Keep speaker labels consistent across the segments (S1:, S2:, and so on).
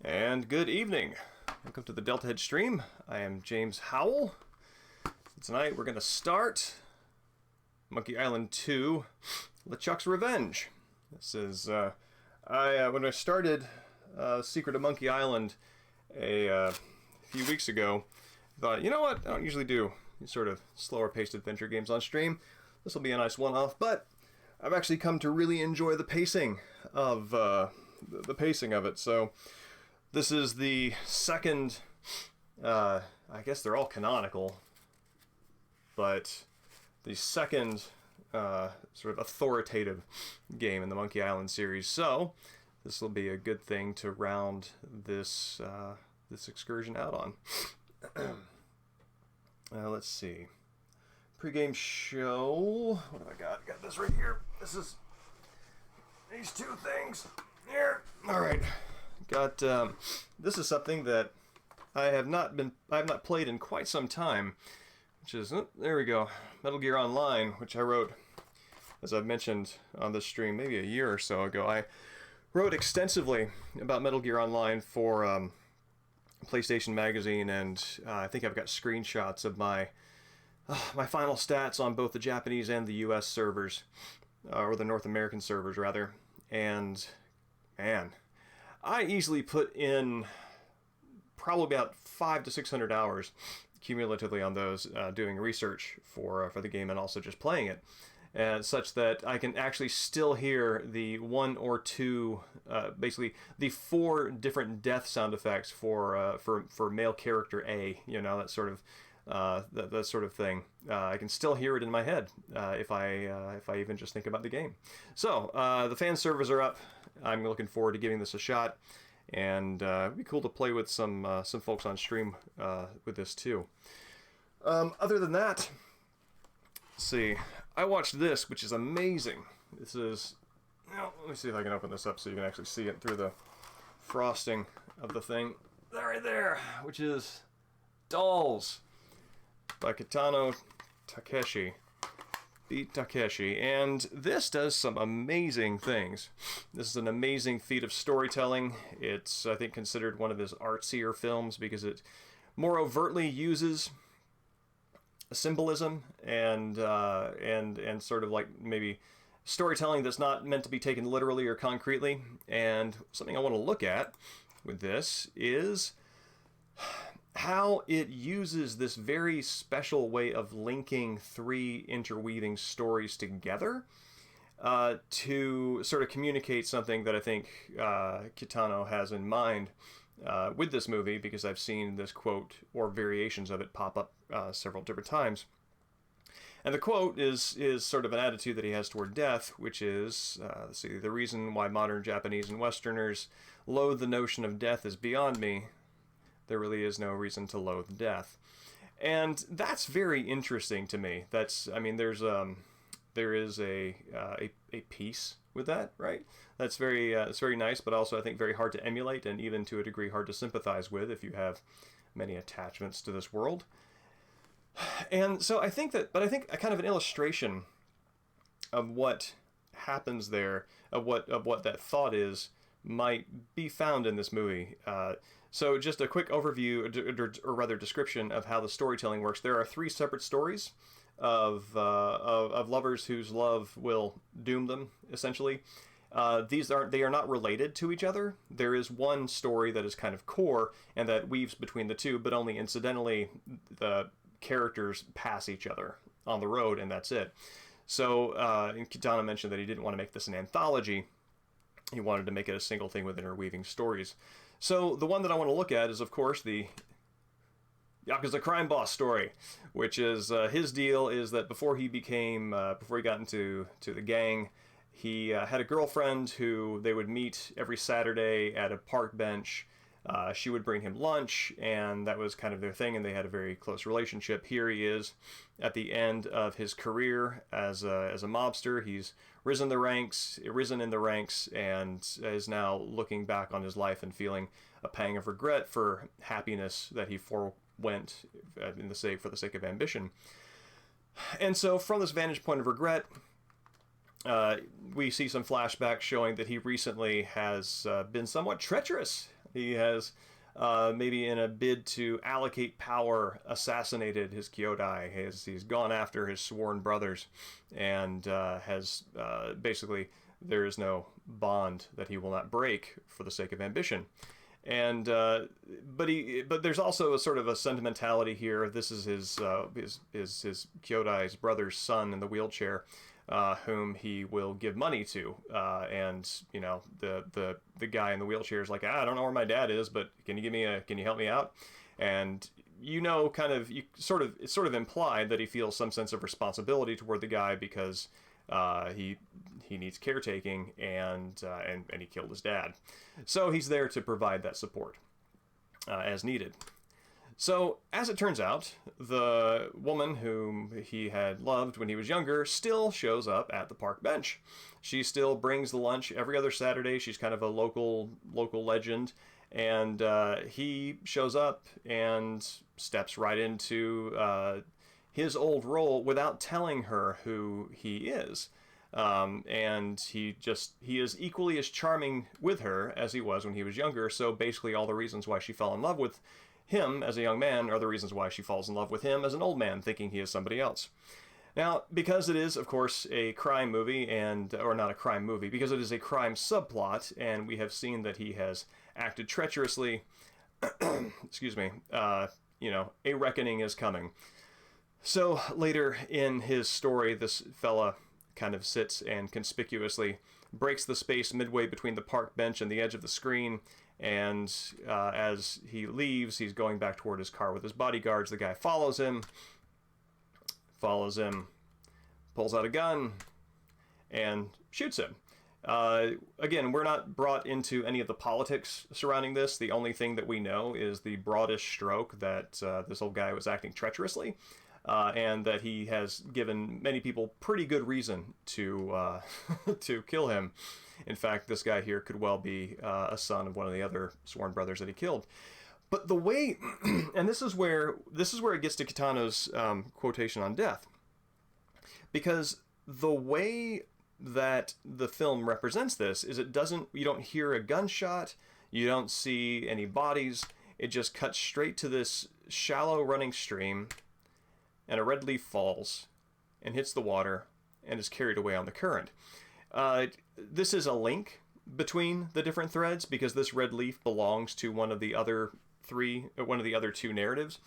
S1: And good evening. Welcome to the Deltahead stream. I am James Howell. Tonight we're going to start Monkey Island 2, LeChuck's Revenge. This is, when I started Secret of Monkey Island a few weeks ago, I thought, you know what, I don't usually do these sort of slower paced adventure games on stream. This will be a nice one-off, but I've actually come to really enjoy the pacing of the pacing of it. So this is the second, I guess they're all canonical, but the second sort of authoritative game in the Monkey Island series. So this will be a good thing to round this this excursion out on. Let's see. Pre-game show. What have I got? I got this right here. This is these two things here. All right. Got this is something that I have not played in quite some time, which is there we go, Metal Gear Online, which I wrote, as I've mentioned on this stream, maybe a year or so ago. I wrote extensively about Metal Gear Online for PlayStation Magazine, and I think I've got screenshots of my final stats on both the Japanese and the U.S. servers, or the North American servers rather. And man, I easily put in probably about 500 to 600 hours cumulatively on those, doing research for the game and also just playing it, and such that I can actually still hear the one or two, basically the 4 different death sound effects for male character A. You know, that sort of that sort of thing. I can still hear it in my head if I even just think about the game. So the fan servers are up. I'm looking forward to giving this a shot, and it'd be cool to play with some folks on stream with this too. Other than that, let's see. I watched this, which is amazing. This is. Let me see if I can open this up so you can actually see it through the frosting of the thing. Right there, which is Dolls by Kitano Takeshi. Beat Takeshi. And this does some amazing things. This is an amazing feat of storytelling. It's, I think, considered one of his artsier films because it more overtly uses symbolism and sort of like maybe storytelling that's not meant to be taken literally or concretely. And something I want to look at with this is how it uses this very special way of linking 3 interweaving stories together to sort of communicate something that I think Kitano has in mind with this movie, because I've seen this quote or variations of it pop up several different times. And the quote is sort of an attitude that he has toward death, which is, let's see, the reason why modern Japanese and Westerners loathe the notion of death is beyond me. There really is no reason to loathe death. And that's very interesting to me. That's, I mean, there is a piece with that, right? That's it's very nice, but also I think very hard to emulate, and even to a degree hard to sympathize with if you have many attachments to this world. And so I think a kind of an illustration of what happens there, of what that thought is, might be found in this movie. So just a quick overview, or rather description, of how the storytelling works. There are 3 separate stories of lovers whose love will doom them, essentially. They are not related to each other. There is one story that is kind of core and that weaves between the two, but only incidentally the characters pass each other on the road, and that's it. So Kitano mentioned that he didn't want to make this an anthology. He wanted to make it a single thing with interweaving stories. So the one that I want to look at is, of course, the Yakuza crime boss story, which is his deal is that before he got into the gang, he had a girlfriend who they would meet every Saturday at a park bench. She would bring him lunch, and that was kind of their thing, and they had a very close relationship. Here he is at the end of his career as a mobster. He's risen in the ranks, and is now looking back on his life and feeling a pang of regret for happiness that he forewent for the sake of ambition. And so from this vantage point of regret, we see some flashbacks showing that he recently has been somewhat treacherous He has, maybe in a bid to allocate power, assassinated his Kyodai. He's gone after his sworn brothers, and has basically, there is no bond that he will not break for the sake of ambition. And but there's also a sort of a sentimentality here. This is his Kyodai's brother's son in the wheelchair, whom he will give money to, and you know, the guy in the wheelchair is like, I don't know where my dad is, but can you help me out? And you know, kind of, it's sort of implied that he feels some sense of responsibility toward the guy because he needs caretaking, and he killed his dad, so he's there to provide that support as needed. So, as it turns out, the woman whom he had loved when he was younger still shows up at the park bench. She still brings the lunch every other Saturday. She's kind of a local legend, and he shows up and steps right into his old role without telling her who he is. And he is equally as charming with her as he was when he was younger. So basically all the reasons why she fell in love with him as a young man are the reasons why she falls in love with him as an old man, thinking he is somebody else. Now, because it is, of course, a crime movie, or not a crime movie, because it is a crime subplot, and we have seen that he has acted treacherously, excuse me, you know, a reckoning is coming. So later in his story, this fella kind of sits and conspicuously breaks the space midway between the park bench and the edge of the screen, and as he leaves, he's going back toward his car with his bodyguards. The guy follows him, pulls out a gun, and shoots him. Again, we're not brought into any of the politics surrounding this. The only thing that we know is the broadest stroke that this old guy was acting treacherously, and that he has given many people pretty good reason to to kill him. In fact, this guy here could well be a son of one of the other sworn brothers that he killed. But the way, and this is where it gets to Kitano's quotation on death, because the way that the film represents this is you don't hear a gunshot, you don't see any bodies, it just cuts straight to this shallow running stream, and a red leaf falls and hits the water and is carried away on the current. This is a link between the different threads, because this red leaf belongs to one of the other two narratives.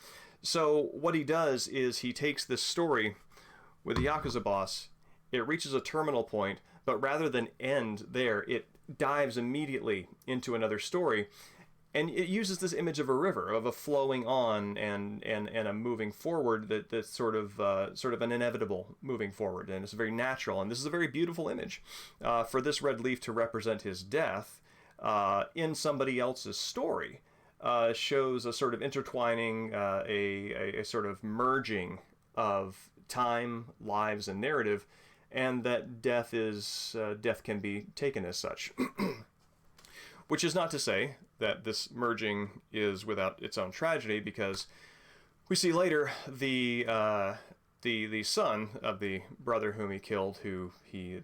S1: So what he does is he takes this story with the Yakuza boss, it reaches a terminal point, but rather than end there, it dives immediately into another story, and it uses this image of a river, of a flowing on and a moving forward that's sort of an inevitable moving forward, and it's very natural. And this is a very beautiful image for this red leaf to represent his death in somebody else's story. Shows a sort of intertwining, a sort of merging of time, lives, and narrative, and that death can be taken as such. Which is not to say that this merging is without its own tragedy, because we see later the son of the brother whom he killed, who he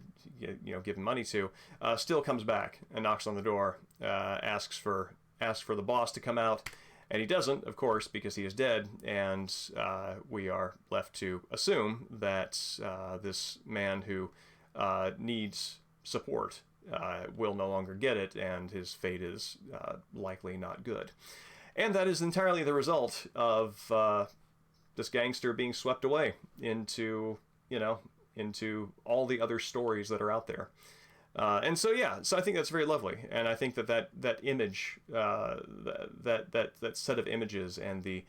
S1: given money to, still comes back and knocks on the door, asks for the boss to come out, and he doesn't, of course, because he is dead, and we are left to assume that this man who needs support will no longer get it, and his fate is likely not good. And that is entirely the result of this gangster being swept away into all the other stories that are out there. And so I think that's very lovely, and I think that image, that set of images, and the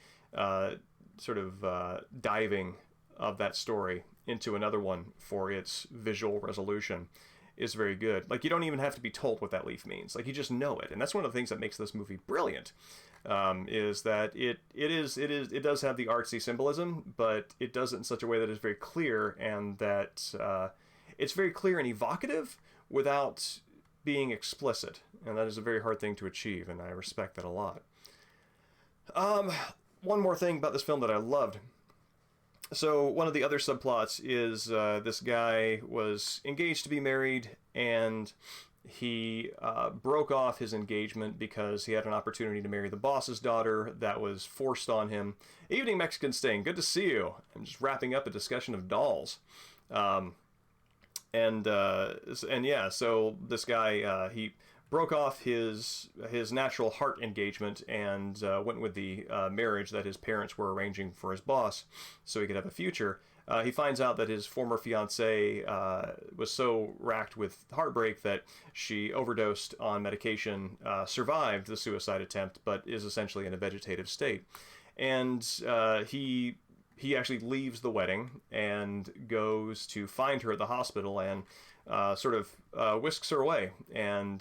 S1: sort of diving of that story into another one for its visual resolution is very good. Like, you don't even have to be told what that leaf means. Like, you just know it, and that's one of the things that makes this movie brilliant. Is that it does have the artsy symbolism, but it does it in such a way that is very clear, and that it's very clear and evocative without being explicit, and that is a very hard thing to achieve, and I respect that a lot. One more thing about this film that I loved. So one of the other subplots is this guy was engaged to be married, and he broke off his engagement because he had an opportunity to marry the boss's daughter that was forced on him. Evening, Mexican Stain. Good to see you. I'm just wrapping up a discussion of dolls. And yeah, so this guy, he broke off his natural heart engagement and went with the marriage that his parents were arranging for his boss so he could have a future. He finds out that his former fiancée was so racked with heartbreak that she overdosed on medication, survived the suicide attempt, but is essentially in a vegetative state. And he actually leaves the wedding and goes to find her at the hospital and sort of whisks her away and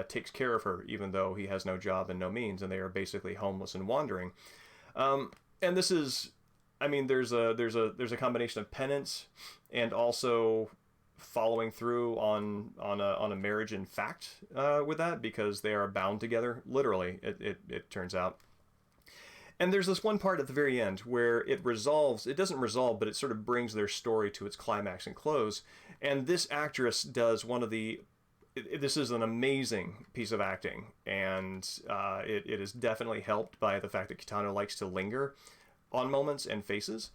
S1: takes care of her, even though he has no job and no means, and they are basically homeless and wandering. And this is, I mean, there's a combination of penance and also following through on a marriage in fact with that, because they are bound together, literally, it turns out. And there's this one part at the very end where it doesn't resolve, but it sort of brings their story to its climax and close. And this actress does this is an amazing piece of acting, and it is definitely helped by the fact that Kitano likes to linger on moments and faces.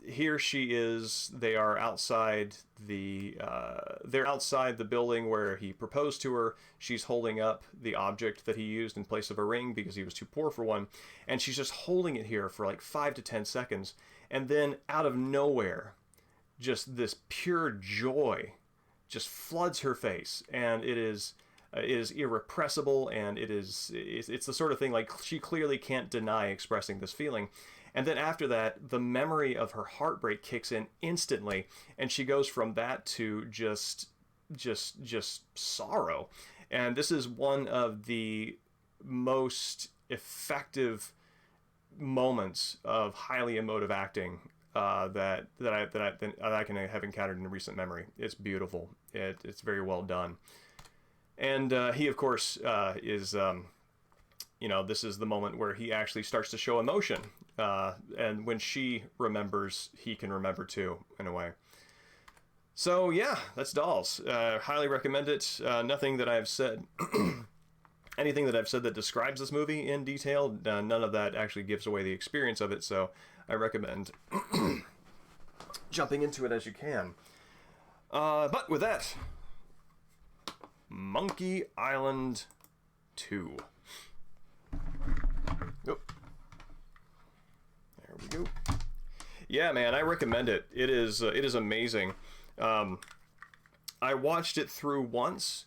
S1: Here she is. They are outside they're outside the building where he proposed to her. She's holding up the object that he used in place of a ring because he was too poor for one, and she's just holding it here for like 5 to 10 seconds, and then out of nowhere, just this pure joy just floods her face, and it is irrepressible, and it's the sort of thing, like, she clearly can't deny expressing this feeling. And then after that, the memory of her heartbreak kicks in instantly, and she goes from that to just sorrow. And this is one of the most effective moments of highly emotive acting that I can have encountered in recent memory. It's beautiful. It's very well done. And he, of course, is, this is the moment where he actually starts to show emotion. And when she remembers, he can remember too, in a way. So, yeah, that's Dolls. Highly recommend it. Nothing that I've said... Anything that I've said that describes this movie in detail, none of that actually gives away the experience of it, so I recommend jumping into it as you can. But with that, Monkey Island 2. Oh. There we go. Yeah, man, I recommend it. It is amazing. I watched it through once,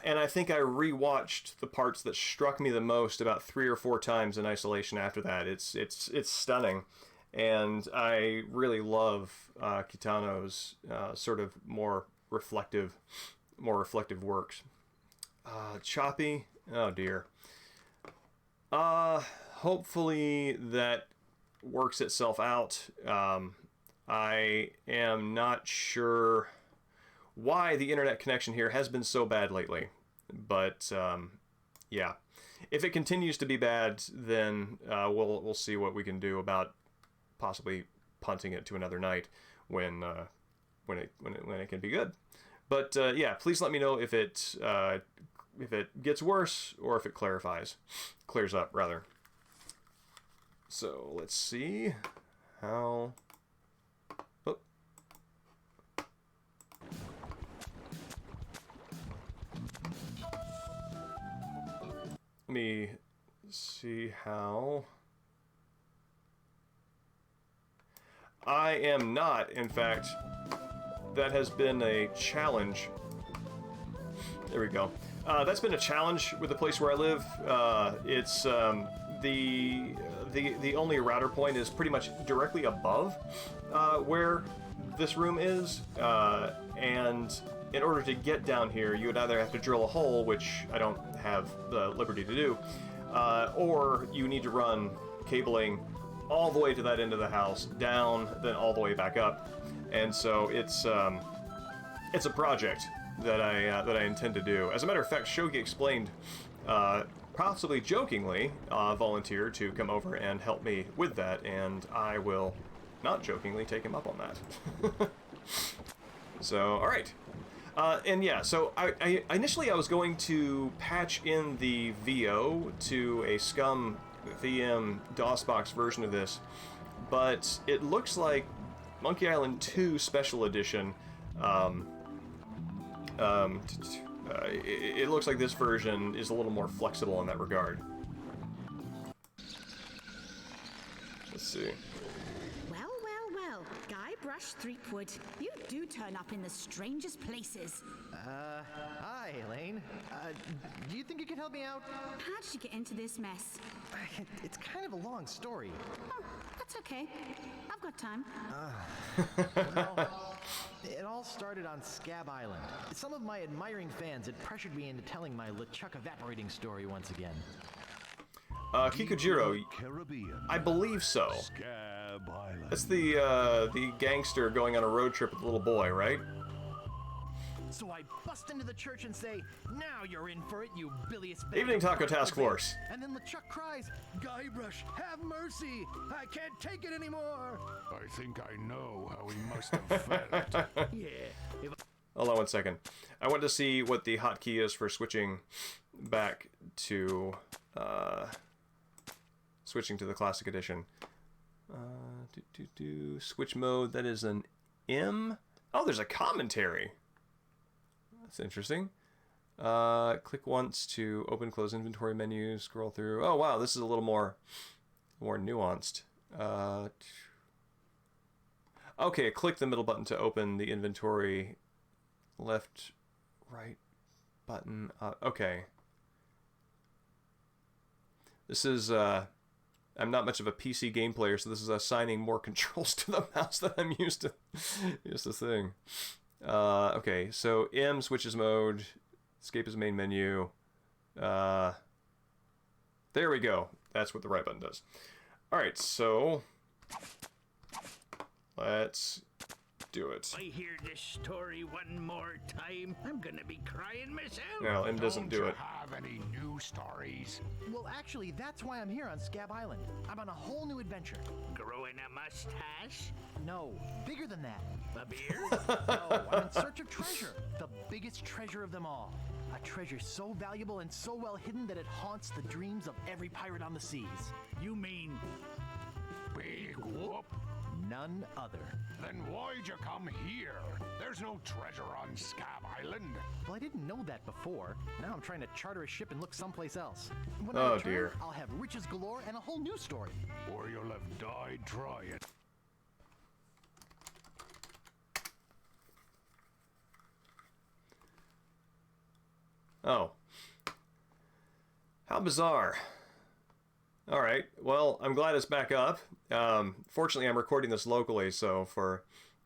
S1: and I think I rewatched the parts that struck me the most about 3 or 4 times in isolation after that. It's stunning, and I really love Kitano's sort of more reflective works. Choppy, oh dear. Hopefully that works itself out. I am not sure why the internet connection here has been so bad lately, but yeah, if it continues to be bad, then we'll see what we can do about possibly punting it to another night when it can be good. But yeah, please let me know if it gets worse or if it clears up rather. So let's see how. Let me see how. I am not, in fact. That has been a challenge. There we go. That's been a challenge with the place where I live. It's the only router point is pretty much directly above where this room is, and in order to get down here, you would either have to drill a hole, which I don't have the liberty to do, or you need to run cabling all the way to that end of the house, down, then all the way back up. And so it's a project that I intend to do. As a matter of fact, Shogi Explained, possibly jokingly, volunteered to come over and help me with that, and I will, not jokingly, take him up on that. So, all right. And yeah, so I initially I was going to patch in the VO to a Scum VM DOSBox version of this, but it looks like Monkey Island 2 Special Edition, it looks like this version is a little more flexible in that regard. Let's see.
S2: Well, well, well. Guybrush Threepwood, you do turn up in the strangest places.
S3: Hi, Elaine. Do you think you could help me out?
S2: How did you get into this mess?
S3: It's kind of a long story.
S2: Oh, that's okay. I've got time.
S3: Well, it all started on Scab Island. Some of my admiring fans had pressured me into telling my LeChuck evaporating story once again.
S1: Kikujiro,
S4: Caribbean.
S1: I believe so.
S4: Scab Island.
S1: That's the gangster going on a road trip with the little boy, right?
S3: So I bust into the church and say, "Now you're in for it, you bilious bag
S1: Evening
S3: of
S1: Taco
S3: garbage."
S1: Task Force.
S3: And then LeChuck cries, "Guybrush, have mercy! I can't take it anymore!"
S4: I think I know how he must have felt.
S3: Yeah.
S1: Hold on one second. I want to see what the hotkey is for switching back to switching to the classic edition. Switch mode. That is an M. Oh, there's a commentary. That's interesting. Click once to open, close inventory menu. Scroll through. Oh wow, this is a little more nuanced. Okay, click the middle button to open the inventory. Left, right button. Okay. This is, I'm not much of a PC game player, so this is assigning more controls to the mouse than I'm used to. Just a thing. Okay, so M switches mode. Escape is main menu. There we go. That's what the right button does. Alright, so let's do it.
S5: I hear this story one more time, I'm gonna be crying myself.
S1: No, M doesn't do it.
S4: Have any new stories?
S3: Well, actually, that's why I'm here on Scab Island. I'm on a whole new adventure.
S5: Growing a mustache?
S3: No, bigger than that.
S5: A beard?
S3: No, I'm in search of treasure. The biggest treasure of them all. A treasure so valuable and so well hidden that it haunts the dreams of every pirate on the seas.
S5: You mean
S4: Big whoop.
S3: None other.
S4: Then why'd you come here? There's no treasure on Scab Island.
S3: Well, I didn't know that before. Now I'm trying to charter a ship and look someplace else. When
S1: Oh,
S3: I return,
S1: dear.
S3: I'll have riches galore and a whole new story.
S4: Or you'll have died trying.
S1: Oh. How bizarre. Alright, well, I'm glad it's back up. Fortunately, I'm recording this locally, so for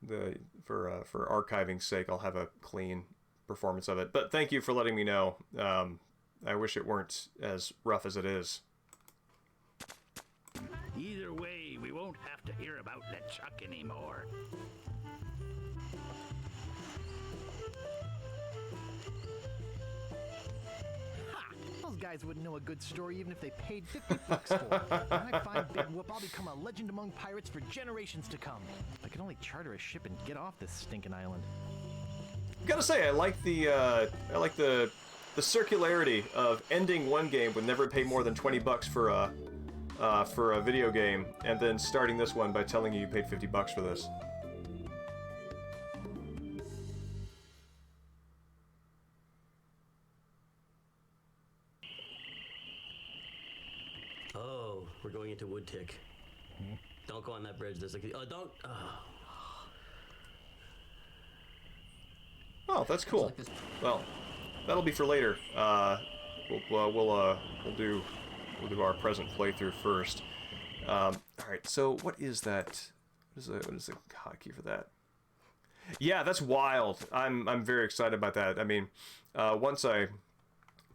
S1: archiving's sake, I'll have a clean performance of it. But thank you for letting me know. I wish it weren't as rough as it is.
S5: either way, we won't have to hear about LeChuck anymore.
S3: Those guys wouldn't know a good story even if they paid 50 bucks for it. When I find Big Whoop, I'll become a legend among pirates for generations to come. I can only charter a ship and get off this stinking island.
S1: Gotta say, I like the circularity of ending one game with never pay more than 20 bucks for a video game, and then starting this one by telling you paid 50 bucks for this.
S6: Oh, we're going into Woodtick. Don't go on that bridge. There's like, don't.
S1: Oh, that's cool. Well, that'll be for later. We'll do our present playthrough first. All right. So what is that? What is the hotkey for that? Yeah, that's wild. I'm very excited about that. I mean, once I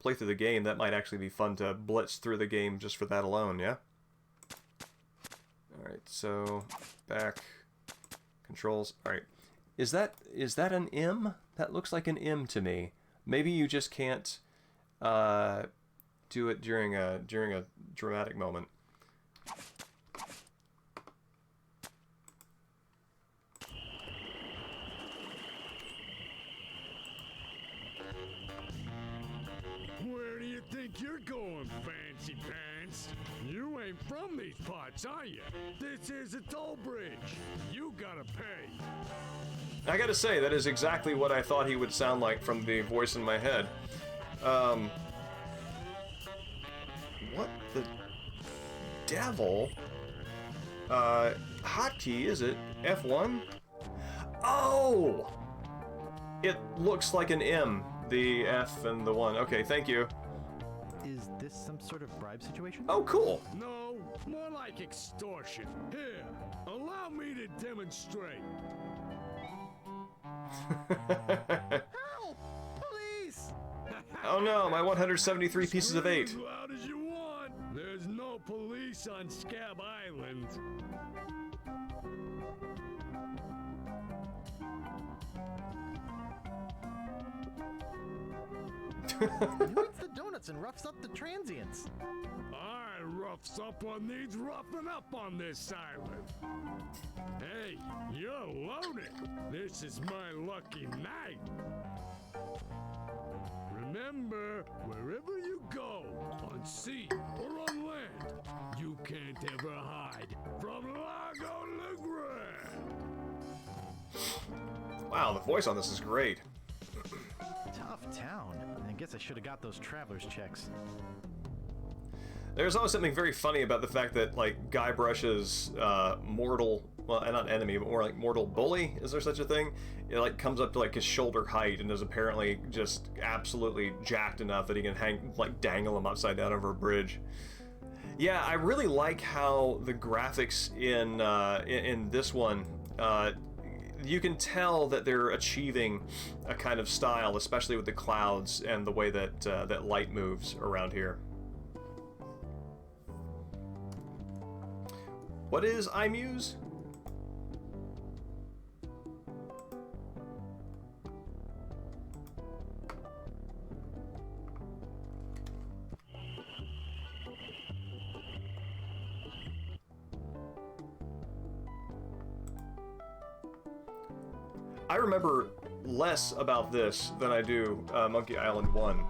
S1: play through the game, that might actually be fun to blitz through the game just for that alone. Yeah. All right. So back controls. All right. Is that an M? That looks like an M to me. Maybe you just can't do it during a dramatic moment.
S7: you're going, fancy pants? You ain't from these parts, are you? This is a toll bridge. You gotta pay.
S1: I gotta say, that is exactly what I thought he would sound like from the voice in my head. What the devil? Hotkey, is it? F1? Oh! It looks like an M, the F and the 1. Okay, thank you.
S3: Is this some sort of bribe situation?
S1: Oh, cool.
S7: No, more like extortion. Here, allow me to demonstrate.
S3: Help! Police!
S1: Oh no, my 173 pieces of 8.
S7: As loud as you want. There's no police on Scab Island.
S3: Who eats the donuts and roughs up the transients?
S7: I roughs up on these roughing up on this island. Hey, you're loaded. This is my lucky night. Remember, wherever you go, on sea or on land, you can't ever hide from Largo LeGrand.
S1: Wow, the voice on this is great.
S3: Tough town. I guess I should have got those traveler's checks.
S1: There's always something very funny about the fact that, like, Guybrush's mortal, well, not enemy, but more like mortal bully, is there such a thing? It, like, comes up to, like, his shoulder height and is apparently just absolutely jacked enough that he can dangle him upside down over a bridge. Yeah, I really like how the graphics in this one, you can tell that they're achieving a kind of style, especially with the clouds and the way that that light moves around here. What is iMuse? I remember less about this than I do Monkey Island 1,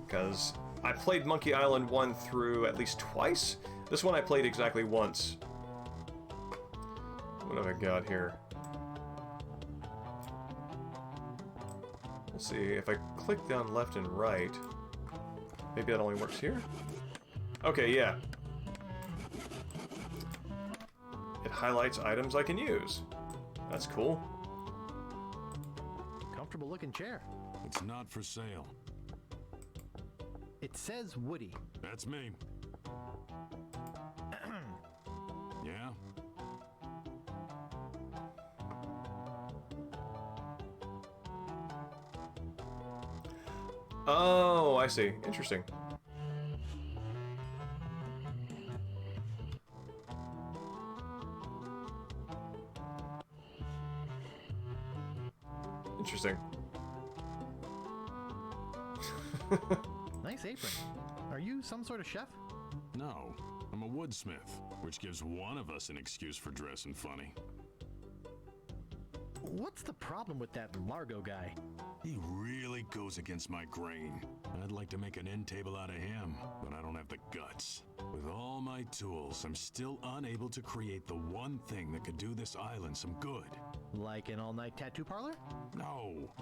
S1: because I played Monkey Island 1 through at least twice. This one I played exactly once. What have I got here? Let's see, if I click down left and right, maybe that only works here? Okay, yeah. It highlights items I can use. That's cool.
S3: Comfortable looking chair.
S4: It's not for sale.
S3: It says Woody.
S4: That's me. Yeah?
S1: Oh, I see. Interesting. Interesting.
S3: Nice apron. Are you some sort of chef?
S4: No, I'm a woodsmith, which gives one of us an excuse for dressing funny.
S3: What's the problem with that Largo guy?
S4: He really goes against my grain. I'd like to make an end table out of him, but I don't have the guts. With all my tools, I'm still unable to create the one thing that could do this island some good.
S3: Like an all-night tattoo parlor?
S4: No,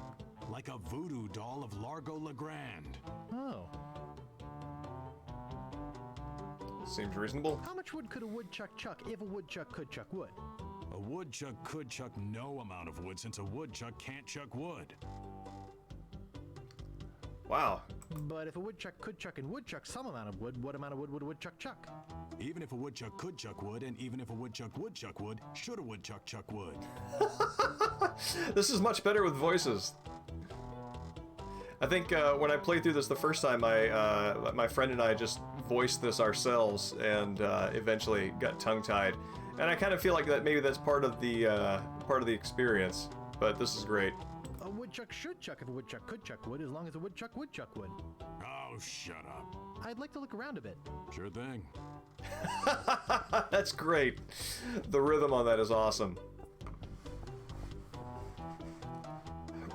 S4: like a voodoo doll of Largo LeGrand.
S3: Oh.
S1: Seems reasonable.
S3: How much wood could a woodchuck chuck if a woodchuck could chuck wood?
S4: A woodchuck could chuck no amount of wood since a woodchuck can't chuck wood.
S1: Wow.
S3: But if a woodchuck could chuck and woodchuck some amount of wood, what amount of wood would a woodchuck chuck?
S4: Even if a woodchuck could chuck wood, and even if a woodchuck would chuck wood, should a woodchuck chuck wood?
S1: This is much better with voices. I think when I played through this the first time, my friend and I just voiced this ourselves, and eventually got tongue-tied. And I kind of feel like that maybe that's part of the experience. But this is great.
S3: A woodchuck should chuck if a woodchuck could chuck wood, as long as a woodchuck would chuck wood.
S4: Oh, shut up.
S3: I'd like to look around a bit.
S4: Sure thing.
S1: That's great. The rhythm on that is awesome.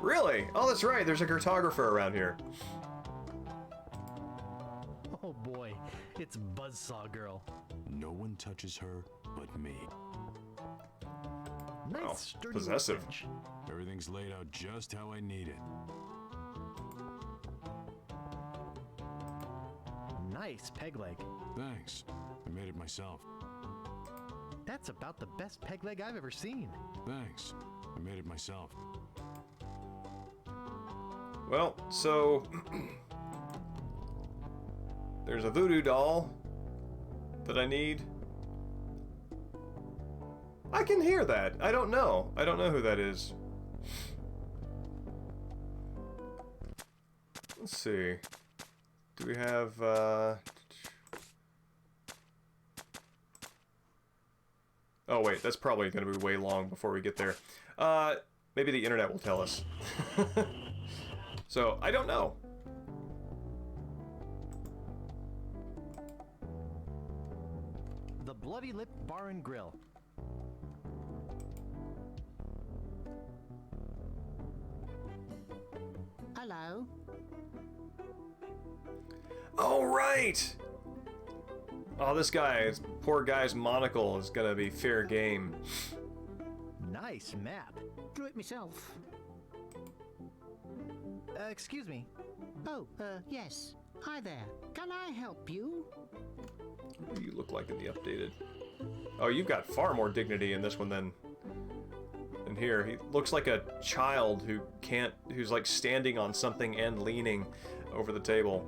S1: Really? Oh, that's right. There's a cartographer around here.
S3: Oh boy, it's Buzzsaw Girl.
S4: No one touches her but me.
S3: Nice
S1: Wow,
S3: sturdy
S1: possessive.
S3: bench.
S4: Everything's laid out just how I need it.
S3: Nice peg leg.
S4: Thanks. I made it myself.
S3: That's about the best peg leg I've ever seen.
S4: Thanks. I made it myself.
S1: Well, so there's a voodoo doll that I need. I can hear that. I don't know. I don't know who that is. Let's see. Do we have, Oh, wait. That's probably going to be way long before we get there. Maybe the internet will tell us. So, I don't know.
S3: The Bloody Lip Bar and Grill.
S8: Hello.
S1: Oh, right! Oh, this poor guy's monocle is gonna be fair game.
S3: Nice map.
S8: Drew it myself.
S3: Excuse me.
S8: Oh, yes. Hi there. Can I help you?
S1: What do you look like in the updated? Oh, you've got far more dignity in this one than in here. He looks like a child who's like standing on something and leaning over the table.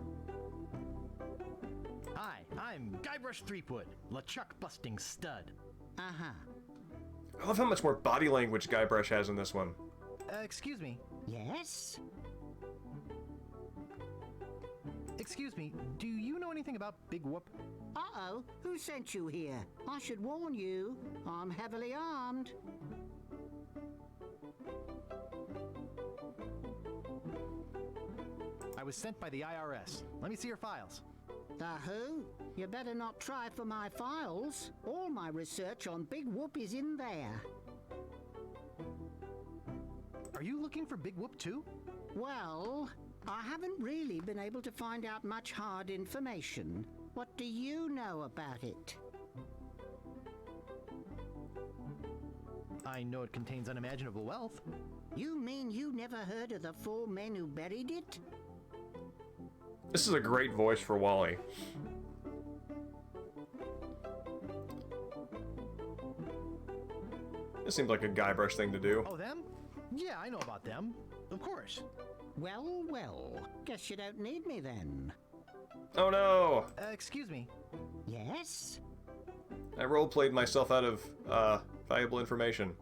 S3: Hi, I'm Guybrush Threepwood, LeChuck busting stud.
S8: Uh-huh.
S1: I love how much more body language Guybrush has in this one.
S3: Excuse me.
S8: Yes?
S3: Excuse me, do you know anything about Big Whoop?
S8: Uh-oh. Who sent you here? I should warn you. I'm heavily armed.
S3: I was sent by the IRS. Let me see your files.
S8: The who? You better not try for my files. All my research on Big Whoop is in there.
S3: Are you looking for Big Whoop too?
S8: Well, I haven't really been able to find out much hard information. What do you know about it?
S3: I know it contains unimaginable wealth.
S8: You mean you never heard of the 4 men who buried it?
S1: This is a great voice for Wally. This seems like a Guybrush thing to do.
S3: Oh, them? Yeah, I know about them. Of course.
S8: Well, well. Guess you don't need me then.
S1: Oh no!
S3: Excuse me.
S8: Yes?
S1: I roleplayed myself out of valuable information.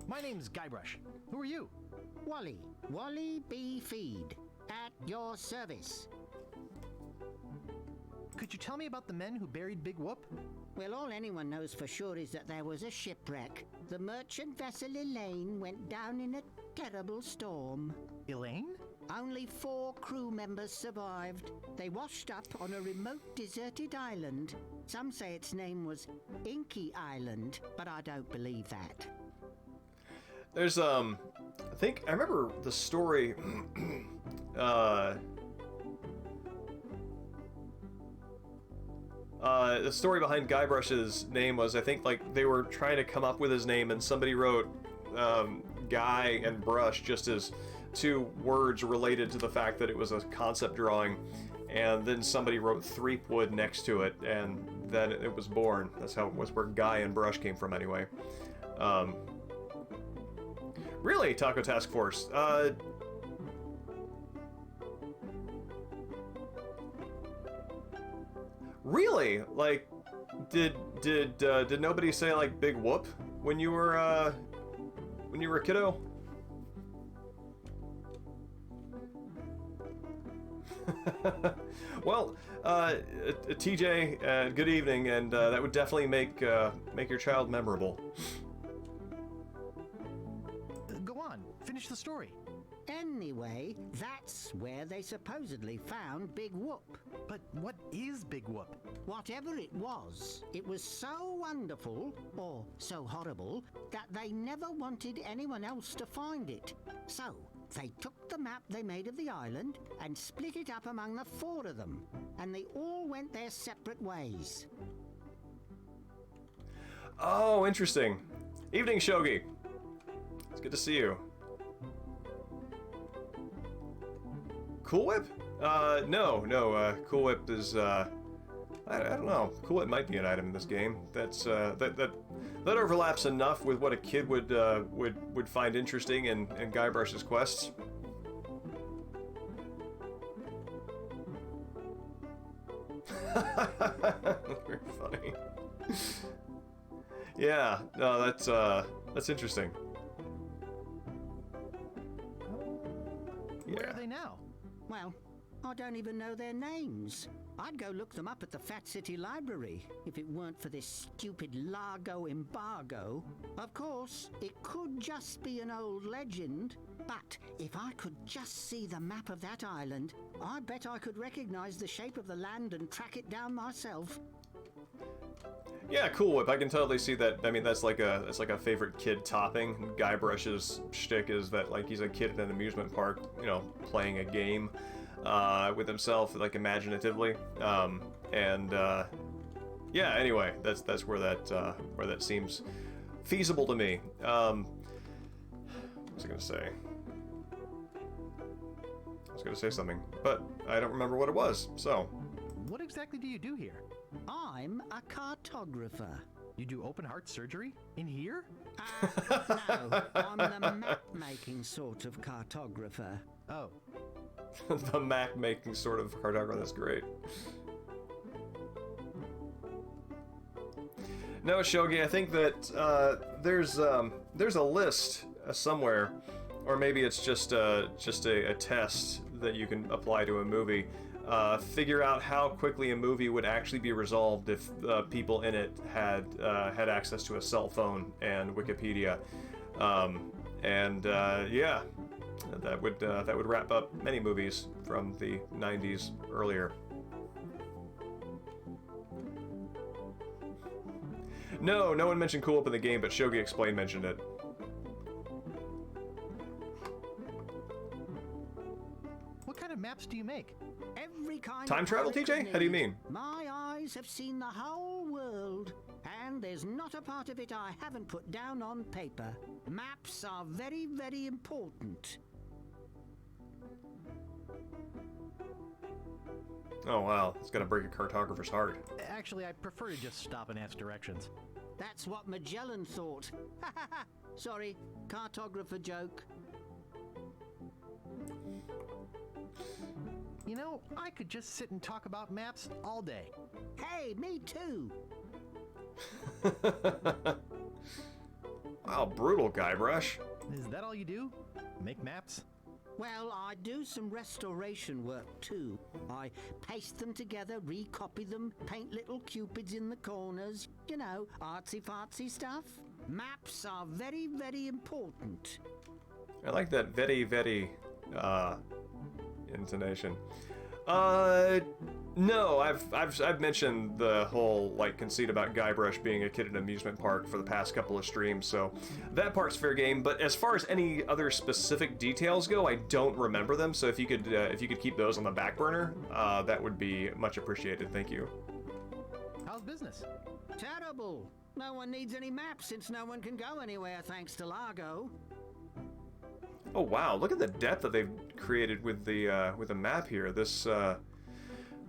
S3: My name's Guybrush. Who are you?
S8: Wally. Wally B. Feed. At your service.
S3: Could you tell me about the men who buried Big Whoop?
S8: Well, all anyone knows for sure is that there was a shipwreck. The merchant vessel Elaine went down in a terrible storm.
S3: Elaine?
S8: Only 4 crew members survived. They washed up on a remote deserted island. Some say its name was Inky Island, but I don't believe that.
S1: There's I think I remember the story the story behind Guybrush's name was, I think, like, they were trying to come up with his name and somebody wrote Guy and Brush just as 2 words related to the fact that it was a concept drawing, and then somebody wrote Threepwood next to it, and then it was born. That's how it was, where Guy and Brush came from anyway. Really, Taco Task Force? Really? Like, did nobody say, like, Big Whoop when you were a kiddo? Well, TJ, good evening, and that would definitely make your child memorable.
S3: Go on, finish the story.
S8: Anyway, that's where they supposedly found Big Whoop.
S3: But what is Big Whoop?
S8: Whatever it was so wonderful, or so horrible, that they never wanted anyone else to find it. So, They took the map they made of the island and split it up among the 4 of them, and they all went their separate ways.
S1: Oh, interesting. Evening, Shogi. It's good to see you. Cool Whip? No. Cool Whip is, I don't know. Cool Whip might be an item in this game. That's, that overlaps enough with what a kid would find interesting in Guybrush's quests. Very funny. Yeah, no, that's interesting.
S3: Where are they now?
S8: Well, I don't even know their names. I'd go look them up at the Fat City Library if it weren't for this stupid Largo embargo. Of course, it could just be an old legend, but if I could just see the map of that island, I bet I could recognize the shape of the land and track it down myself.
S1: Yeah, Cool Whip. I can totally see that. I mean, that's like a favorite kid topping. Guybrush's shtick is that like he's a kid at an amusement park, you know, playing a game with himself, like imaginatively. Yeah. Anyway, that's where that seems feasible to me. What was I gonna say? I was gonna say something, but I don't remember what it was. So.
S3: What exactly do you do here?
S8: I'm a cartographer.
S3: You do open heart surgery? In here?
S8: No, I'm the map-making sort of cartographer.
S3: Oh.
S1: The map-making sort of cartographer, that's great. No, Shogi, I think that there's a list somewhere, or maybe it's just a test that you can apply to a movie. Figure out how quickly a movie would actually be resolved if people in it had access to a cell phone and Wikipedia, yeah, that would wrap up many movies from the 90s earlier. No one mentioned Cool Up in the game, but Shogi Explain mentioned it.
S3: What kind of maps do you make?
S8: Every kind
S1: Time
S8: of
S1: travel,
S8: pirate
S1: TJ?
S8: could
S1: How do you
S8: need.
S1: mean?
S8: My eyes have seen the whole world, and there's not a part of it I haven't put down on paper. Maps are very, very important.
S1: Oh wow, it's gonna break a cartographer's heart.
S3: Actually, I prefer to just stop and ask directions.
S8: That's what Magellan thought. Sorry, cartographer joke.
S3: You know, I could just sit and talk about maps all day.
S8: Hey, me too.
S1: Wow, brutal, Guybrush.
S3: Is that all you do? Make maps?
S8: Well, I do some restoration work too. I paste them together, recopy them, paint little cupids in the corners. You know, artsy-fartsy stuff. Maps are very, very important.
S1: I like that very, very intonation. No, I've mentioned the whole like conceit about Guybrush being a kid at an amusement park for the past couple of streams, so that part's fair game. But as far as any other specific details go, I don't remember them. So if you could keep those on the back burner, that would be much appreciated. Thank you.
S3: How's business?
S8: Terrible. No one needs any maps since no one can go anywhere thanks to Largo.
S1: Oh wow, look at the depth that they've created with the map here. This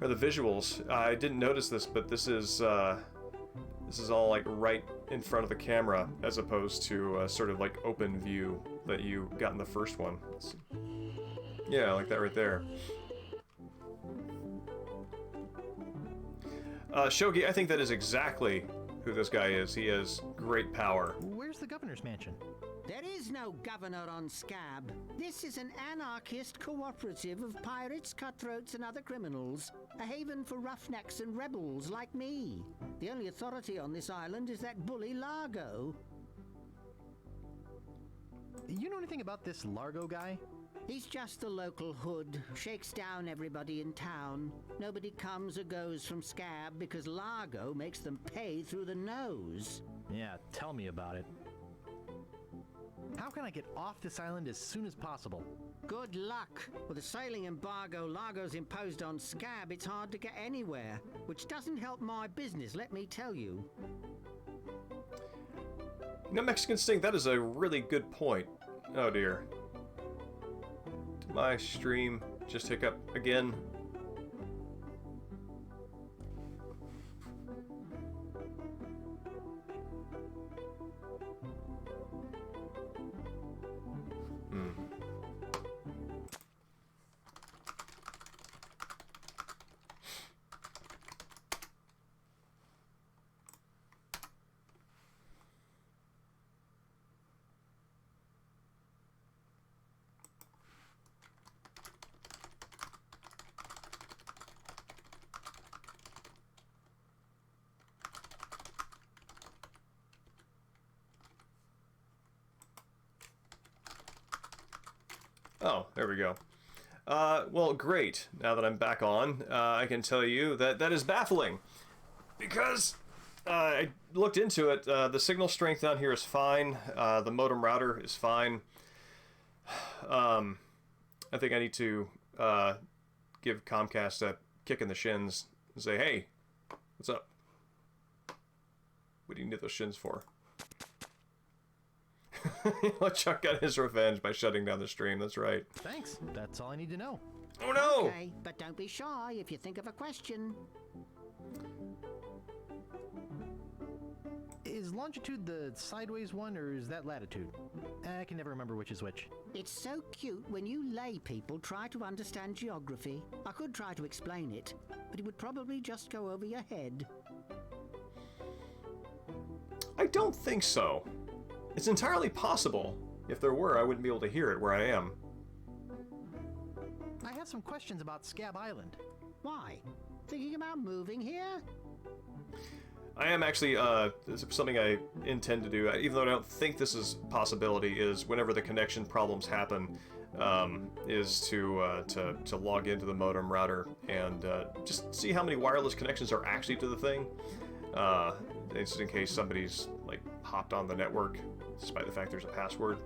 S1: or the visuals. I didn't notice this, but this is all like right in front of the camera as opposed to sort of like open view that you got in the first one. Yeah, like that right there. Shogi, I think that is exactly who this guy is. He has great power.
S3: Where's the governor's mansion?
S8: There is no governor on Scab. This is an anarchist cooperative of pirates, cutthroats, and other criminals. A haven for roughnecks and rebels like me. The only authority on this island is that bully Largo.
S3: You know anything about this Largo guy?
S8: He's just a local hood, shakes down everybody in town. Nobody comes or goes from Scab because Largo makes them pay through the nose.
S3: Yeah, tell me about it. How can I get off this island as soon as possible?
S8: Good luck. With a sailing embargo Largo's imposed on Scab, it's hard to get anywhere. Which doesn't help my business, let me tell you.
S1: You know, Mexican Stink, that is a really good point. Oh dear. Did my stream just hiccup again? Oh, there we go. Well, great. Now that I'm back on, I can tell you that that is baffling. Because I looked into it. The signal strength down here is fine. The modem router is fine. I think I need to give Comcast a kick in the shins and say, hey, what's up? What do you need those shins for? LeChuck got his revenge by shutting down the stream, that's right.
S3: Thanks, that's all I need to know.
S1: Oh no!
S8: Okay, but don't be shy if you think of a question.
S3: Is longitude the sideways one, or is that latitude? I can never remember which is which.
S8: It's so cute when you lay people try to understand geography. I could try to explain it, but it would probably just go over your head.
S1: I don't think so. It's entirely possible. If there were, I wouldn't be able to hear it where I am.
S3: I have some questions about Scab Island.
S8: Why? Thinking about moving here?
S1: I am actually, this is something I intend to do, even though I don't think this is a possibility, is whenever the connection problems happen, is to log into the modem router and just see how many wireless connections are actually to the thing. Just in case somebody's, like, hopped on the network, despite the fact there's a password.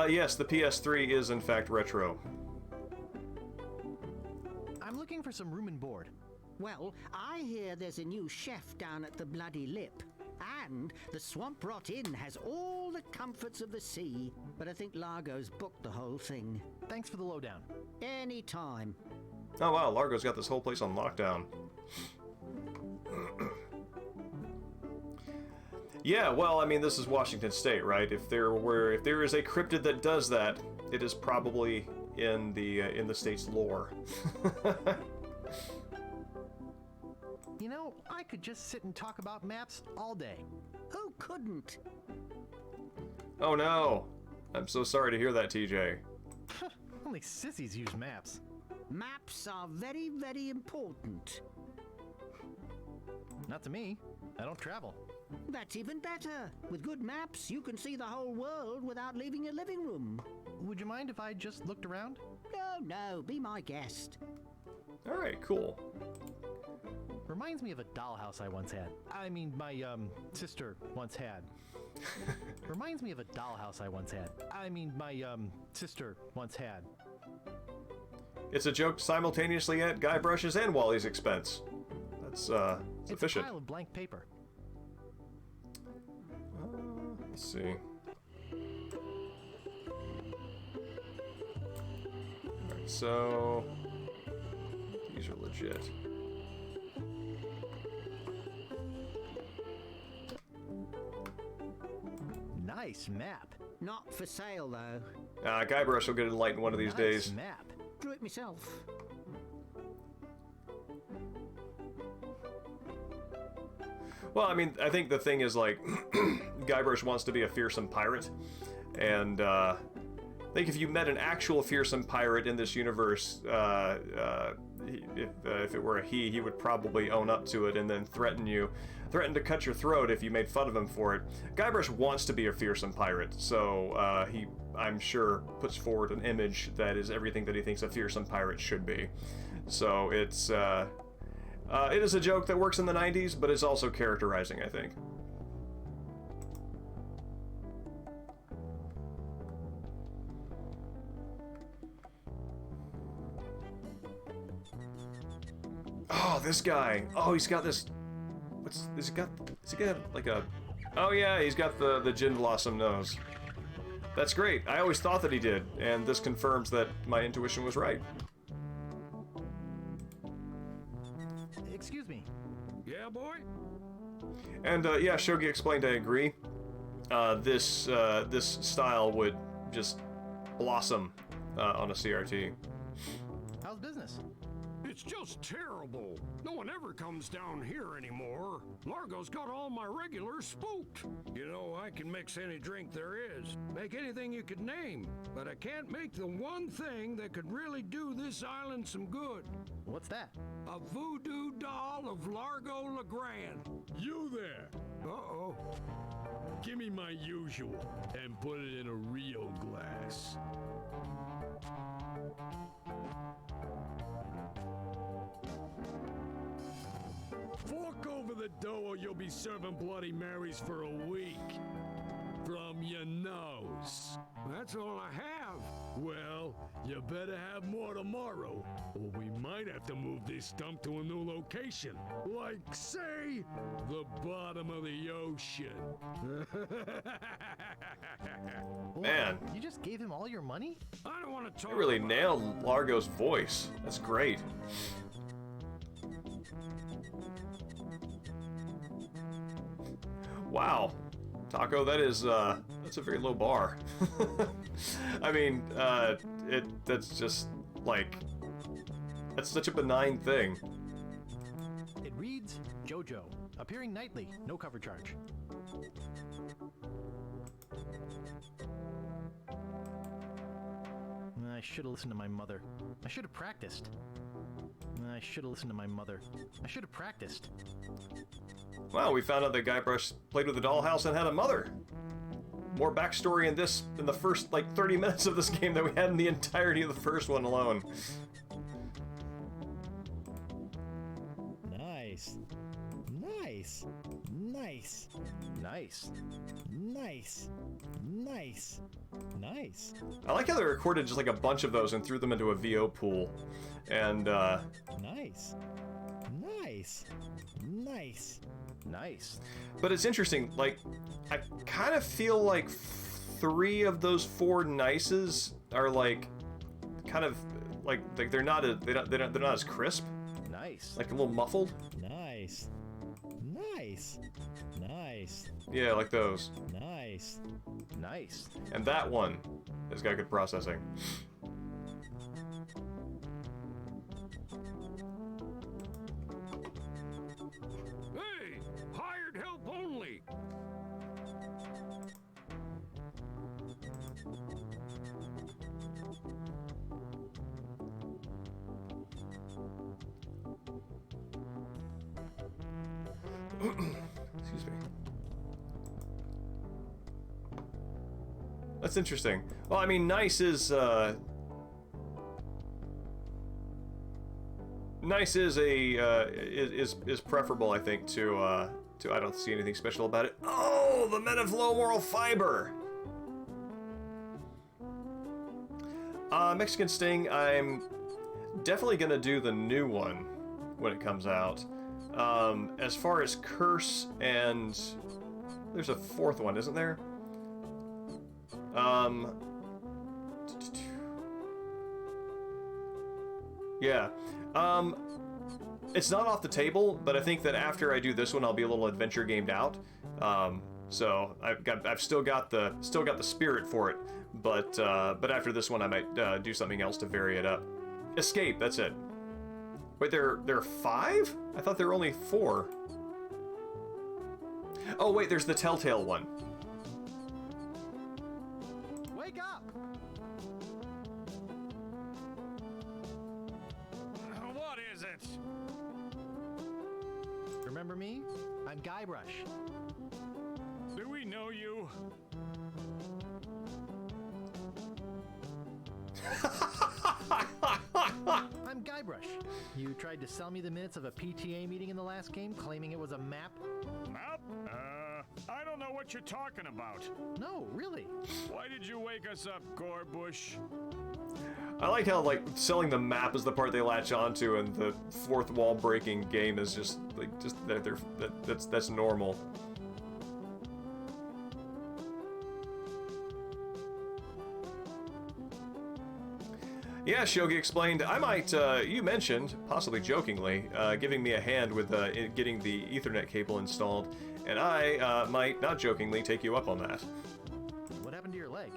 S1: Yes, the PS3 is in fact retro.
S3: I'm looking for some room and board.
S8: Well, I hear there's a new chef down at the Bloody Lip. And the Swamp Rot Inn has all the comforts of the sea. But I think Largo's booked the whole thing.
S3: Thanks for the lowdown.
S8: Anytime.
S1: Oh wow, Largo's got this whole place on lockdown. Yeah, well, I mean, this is Washington State, right? If there is a cryptid that does that, it is probably in the state's lore.
S3: You know, I could just sit and talk about maps all day.
S8: Who couldn't?
S1: Oh no! I'm so sorry to hear that, TJ.
S3: Only sissies use maps.
S8: Maps are very, very important.
S3: Not to me. I don't travel.
S8: That's even better. With good maps, you can see the whole world without leaving your living room.
S3: Would you mind if I just looked around?
S8: No, be my guest.
S1: Alright, cool.
S3: Reminds me of a dollhouse I once had. I mean, my, sister once had. Reminds me of a dollhouse I once had. I mean, my, sister once had.
S1: It's a joke simultaneously at Guybrush's and Wally's expense. That's, sufficient.
S3: It's a pile of blank paper.
S1: Let's see. Alright, so... these are legit.
S3: Nice map.
S8: Not for sale, though.
S1: Guybrush will get enlightened one of these days.
S3: Map.
S8: Drew it myself.
S1: Well, I mean, I think the thing is, like, Guybrush wants to be a fearsome pirate, and I think if you met an actual fearsome pirate in this universe, if it were a he would probably own up to it and then threaten to cut your throat if you made fun of him for it. Guybrush wants to be a fearsome pirate, so he, I'm sure, puts forward an image that is everything that he thinks a fearsome pirate should be. So it's, it is a joke that works in the 90s, but it's also characterizing, I think. Oh, this guy. Oh, he's got this. What's is he got? Is he got like a? Oh yeah, he's got the gin blossom nose. That's great. I always thought that he did, and this confirms that my intuition was right.
S3: Excuse me.
S7: Yeah, boy?
S1: And yeah, Shogi explained. I agree. This style would just blossom on a CRT.
S3: How's business?
S7: It's just terrible. No one ever comes down here anymore. Largo's got all my regulars spooked. You know, I can mix any drink there is, make anything you could name, but I can't make the one thing that could really do this island some good.
S3: What's that?
S7: A voodoo doll of Largo LeGrand.
S9: You there!
S7: Uh-oh.
S9: Give me my usual and put it in a real glass. Fork over the dough or you'll be serving Bloody Marys for a week. From your nose.
S7: That's all I have.
S9: Well, you better have more tomorrow, or we might have to move this stump to a new location. Like, say, the bottom of the ocean.
S1: Man,
S3: You just gave him all your money?
S7: I don't want to talk
S1: they really
S7: about
S1: nailed Largo's voice. That's great. Wow, Taco, that's a very low bar. I mean, that's just like, that's such a benign thing.
S3: It reads JoJo, appearing nightly, no cover charge. I should have listened to my mother. I should have practiced. I should have listened to my mother. I should have practiced.
S1: Wow, we found out that Guybrush played with the dollhouse and had a mother. More backstory in the first like 30 minutes of this game than we had in the entirety of the first one alone.
S10: Nice. Nice. Nice.
S3: Nice.
S10: Nice. Nice. Nice.
S1: I like how they recorded just like a bunch of those and threw them into a VO pool. And
S10: Nice. Nice. Nice.
S3: Nice.
S1: but it's interesting, like I kind of feel like 3 of those 4 nices are like kind of like they're not as crisp,
S3: Nice.
S1: like a little muffled.
S10: Nice. Nice. Nice.
S1: Yeah, like those.
S10: Nice.
S3: Nice.
S1: And that one has got good processing.
S7: Hey, hired help only.
S1: Excuse me. That's interesting. Well, I mean, nice is preferable, I think, to I don't see anything special about it. Oh, the men of low moral fiber. Mexican Sting, I'm definitely gonna do the new one when it comes out. As far as Curse and there's a 4th one, isn't there? Yeah. It's not off the table, but I think that after I do this one, I'll be a little adventure gamed out. So I've still got the spirit for it, but after this one, I might do something else to vary it up. Escape, that's it. Wait, there are 5? I thought there were only 4. Oh wait, there's the Telltale one.
S3: Wake up!
S7: What is it?
S3: Remember me? I'm Guybrush.
S7: Do we know you?
S3: I'm Guybrush. You tried to sell me the minutes of a PTA meeting in the last game, claiming it was a map?
S7: Map? I don't know what you're talking about.
S3: No, really.
S7: Why did you wake us up, Gorbush?
S1: I like how, like, selling the map is the part they latch onto, and the fourth wall breaking game is just, like, that's normal. Yeah, Shogi explained, I might, you mentioned, possibly jokingly, giving me a hand with getting the Ethernet cable installed, and I might, not jokingly, take you up on that.
S3: What happened to your leg?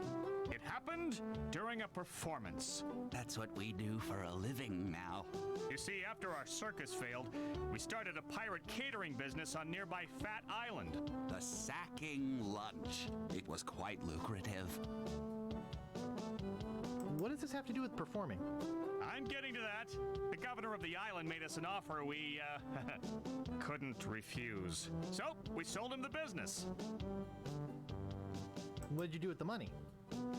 S11: It happened during a performance.
S5: That's what we do for a living now.
S11: You see, after our circus failed, we started a pirate catering business on nearby Fat Island.
S5: The sacking lunch. It was quite lucrative.
S3: What does this have to do with performing?
S11: I'm getting to that. The governor of the island made us an offer we, couldn't refuse. So, we sold him the business.
S3: What did you do with the money?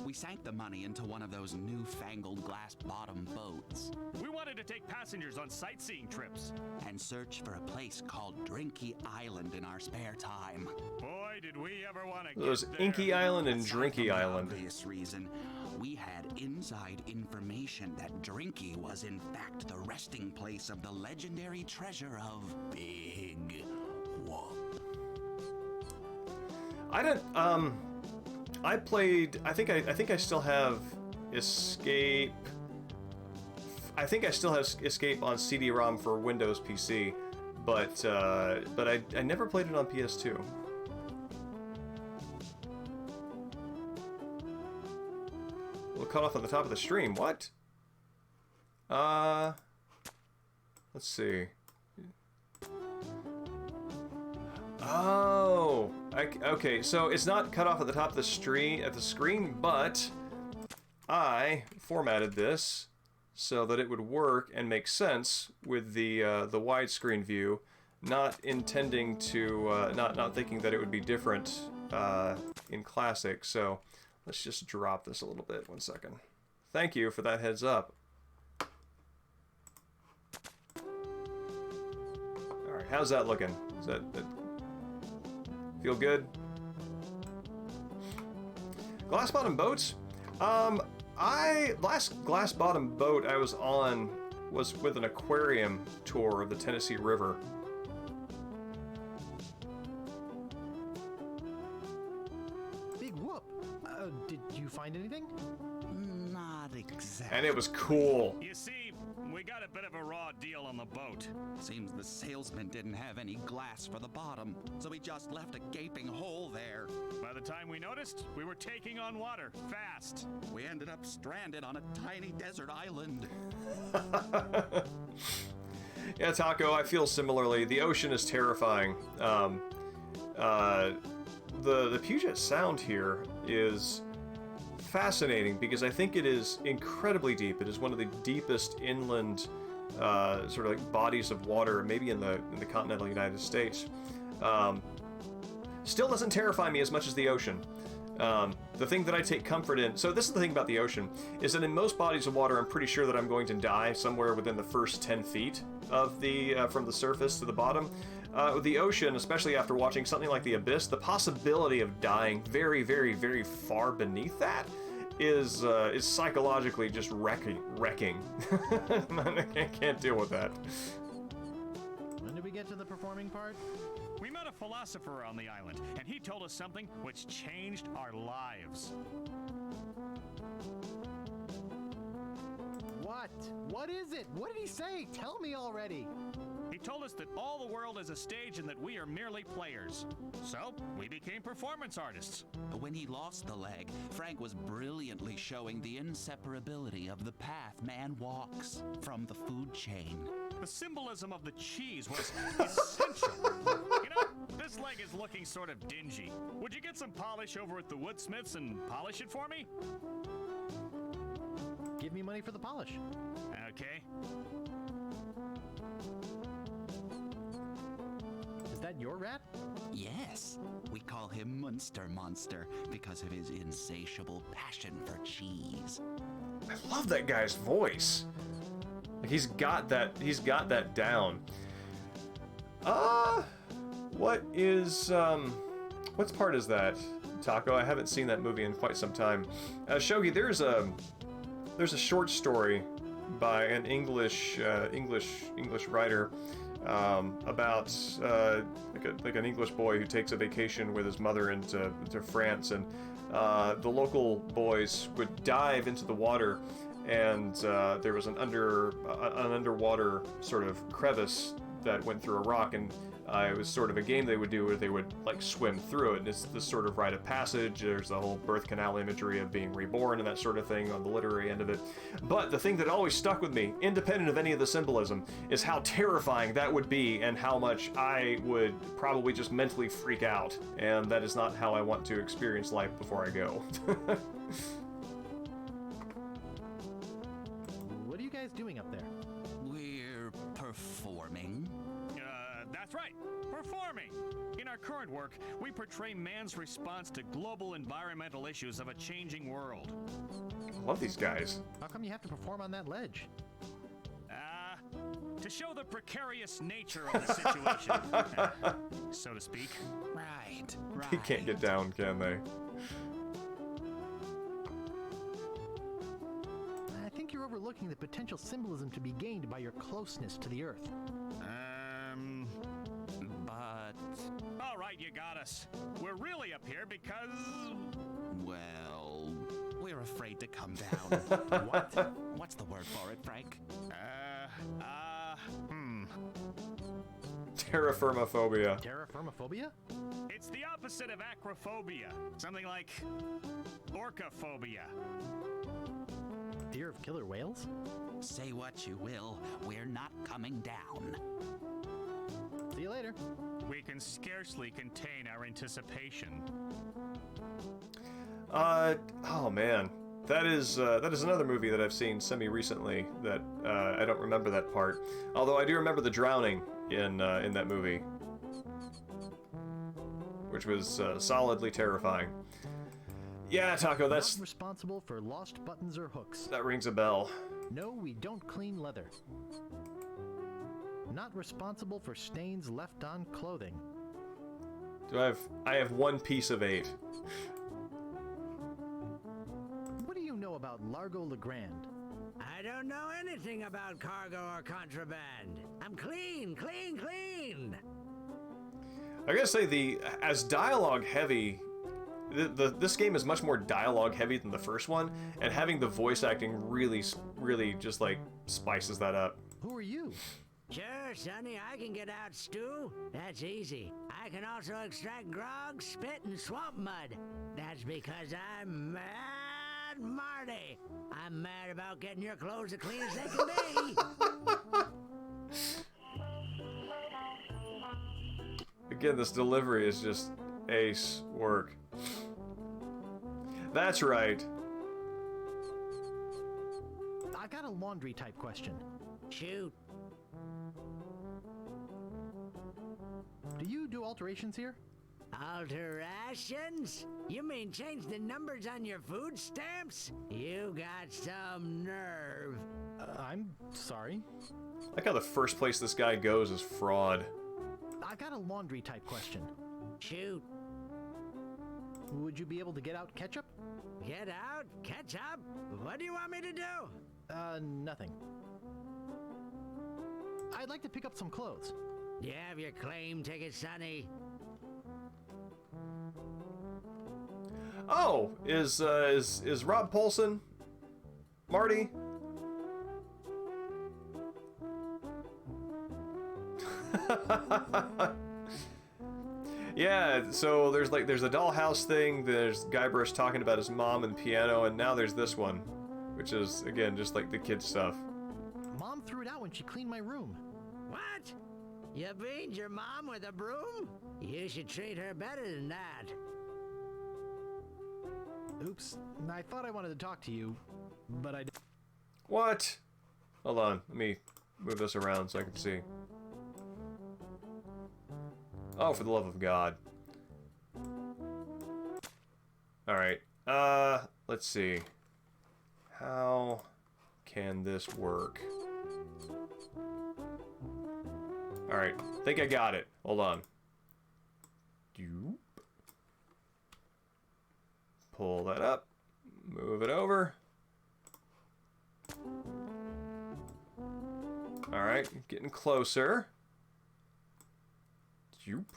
S5: We sank the money into one of those newfangled glass-bottom boats.
S11: We wanted to take passengers on sightseeing trips.
S5: And search for a place called Drinky Island in our spare time.
S11: Boy, did we ever want to
S1: There's
S11: get there.
S1: Inky Island and Drinky
S5: For
S1: Island.
S5: obvious reason, we had inside information that Drinky was in fact the resting place of the legendary treasure of Big Whoop.
S1: I didn't, I played, I think I still have Escape. I think I still have Escape on CD-ROM for Windows PC, but I never played it on PS2. We'll cut off at the top of the stream. What? Let's see. Oh, okay. So it's not cut off at the top of the screen, but I formatted this so that it would work and make sense with the widescreen view, not intending to, not thinking that it would be different in Classic. So let's just drop this a little bit. 1 second. Thank you for that heads up. All right, how's that looking? Is that feel good? Glass bottom boats? Last glass bottom boat I was on was with an aquarium tour of the Tennessee River.
S3: Big whoop. Did you find anything?
S5: Not exactly.
S1: And it was cool.
S11: You see, we got a bit of a raw deal on the boat.
S5: Seems the salesman didn't have any glass for the bottom, so he just left a gaping hole there.
S11: By the time we noticed, we were taking on water, fast.
S5: We ended up stranded on a tiny desert island.
S1: Yeah, Taco, I feel similarly. The ocean is terrifying. The Puget Sound here is fascinating because I think it is incredibly deep. It is one of the deepest inland sort of like bodies of water, maybe in the continental United States. Still doesn't terrify me as much as the ocean. The thing that I take comfort in, so this is the thing about the ocean, is that in most bodies of water, I'm pretty sure that I'm going to die somewhere within the first 10 feet of the from the surface to the bottom. With the ocean, especially after watching something like The Abyss, the possibility of dying very, very, very far beneath that is psychologically just wrecking. I can't deal with that.
S3: When did we get to the performing part?
S11: We met a philosopher on the island, and he told us something which changed our lives.
S3: What? What is it? What did he say? Tell me already.
S11: He told us that all the world is a stage and that we are merely players. So, we became performance artists.
S5: When he lost the leg, Frank was brilliantly showing the inseparability of the path man walks from the food chain.
S11: The symbolism of the cheese was essential. You know, this leg is looking sort of dingy. Would you get some polish over at the Woodsmiths and polish it for me?
S3: Give me money for the polish.
S11: Okay.
S3: Is that your rat?
S5: Yes, we call him Munster Monster because of his insatiable passion for cheese.
S1: I love that guy's voice. Like he's got that down. What part is that, Taco? I haven't seen that movie in quite some time. Shogi, there's there's a short story by an English writer about like an English boy who takes a vacation with his mother into France, and the local boys would dive into the water, and there was an underwater sort of crevice that went through a rock, and it was sort of a game they would do where they would like swim through it, and it's this sort of rite of passage. There's the whole birth canal imagery of being reborn and that sort of thing on the literary end of it. But the thing that always stuck with me, independent of any of the symbolism, is how terrifying that would be and how much I would probably just mentally freak out. And that is not how I want to experience life before I go.
S3: What are you guys doing up there?
S5: We're performing.
S11: That's right, performing. In our current work, we portray man's response to global environmental issues of a changing world.
S1: I love these guys.
S3: How come you have to perform on that ledge?
S11: To show the precarious nature of the situation, so to speak.
S5: Right.
S1: They can't get down, can they?
S3: I think you're overlooking the potential symbolism to be gained by your closeness to the Earth.
S5: But...
S11: All right, you got us. We're really up here because...
S5: Well, we're afraid to come down.
S3: What?
S5: What's the word for it, Frank?
S1: Terraformophobia.
S3: Terraformophobia?
S11: It's the opposite of acrophobia. Something like orcaphobia.
S3: Fear of killer whales?
S5: Say what you will, we're not coming down.
S3: See you later.
S11: We can scarcely contain our anticipation.
S1: Oh man. That is another movie that I've seen semi-recently that I don't remember that part. Although I do remember the drowning in that movie, which was solidly terrifying. Yeah, Taco, that's...
S3: Not responsible for lost buttons or hooks.
S1: That rings a bell.
S3: No, we don't clean leather. Not responsible for stains left on clothing.
S1: I have 1 piece of 8.
S3: What do you know about Largo Legrand?
S12: I don't know anything about cargo or contraband. I'm clean, clean, clean.
S1: I gotta say, as dialogue heavy, this game is much more dialogue heavy than the first one, and having the voice acting really just like spices that up.
S3: Who are you?
S12: Sure, Sonny, I can get out stew. That's easy. I can also extract grog, spit, and swamp mud. That's because I'm Mad Marty. I'm mad about getting your clothes as clean as they can be.
S1: Again, this delivery is just ace work. That's right.
S3: I got a laundry type question.
S12: Shoot.
S3: Do you do alterations here?
S12: Alterations? You mean change the numbers on your food stamps? You got some nerve.
S3: I'm sorry.
S1: I like how the first place this guy goes is fraud.
S3: I got a laundry type question.
S12: Shoot.
S3: Would you be able to get out ketchup?
S12: Get out? Ketchup? What do you want me to do?
S3: Nothing. I'd like to pick up some clothes.
S12: You have your claim ticket, Sonny.
S1: Oh, is Rob Paulson Marty? Yeah, so there's a dollhouse thing, there's Guybrush talking about his mom and piano, and now there's this one, which is, again, just like the kid stuff.
S3: Mom threw it out when she cleaned my room.
S12: What? You beat your mom with a broom? You should treat her better than that.
S3: Oops, I thought I wanted to talk to you, but I...
S1: What? Hold on, let me move this around so I can see. Oh, for the love of God. Alright, let's see. How can this work? Alright, think I got it. Hold on. Doop. Pull that up. Move it over. Alright, getting closer. Zoop.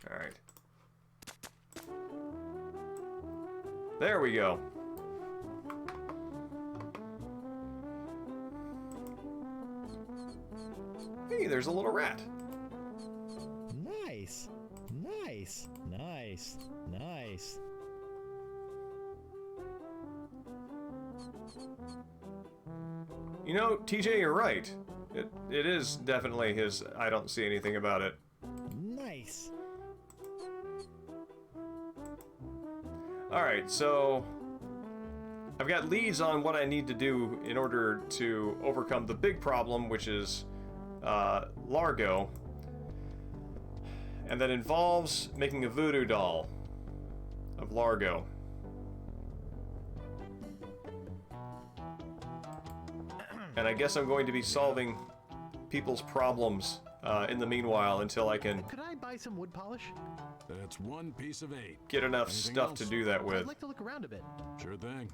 S1: Alright. There we go. Hey, there's a little rat.
S10: Nice. Nice. Nice. Nice.
S1: You know, TJ, you're right. It is definitely his I don't see anything about it.
S10: Nice.
S1: Alright, so I've got leads on what I need to do in order to overcome the big problem, which is Largo. And that involves making a voodoo doll of Largo. And I guess I'm going to be solving people's problems in the meanwhile until I can
S3: Could I buy some wood polish?
S4: That's 1 piece of 8.
S1: get enough
S4: Anything
S1: stuff
S4: else?
S1: to do that
S3: I'd
S1: with.
S3: like to look around a bit.
S4: Sure thing.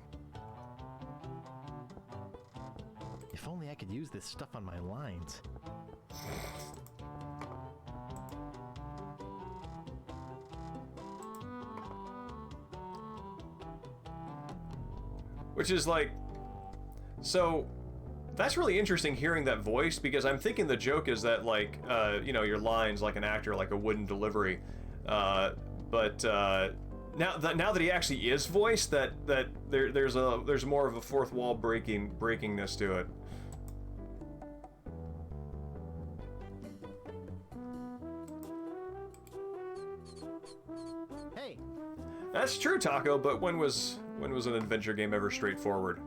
S3: If only I could use this stuff on my lines.
S1: Which is like, so that's really interesting hearing that voice, because I'm thinking the joke is that, like, you know, your lines like an actor, like a wooden delivery. But now that he actually is voiced, there's more of a fourth wall breakingness to it.
S3: Hey,
S1: That's true, Taco. But when was an adventure game ever straightforward?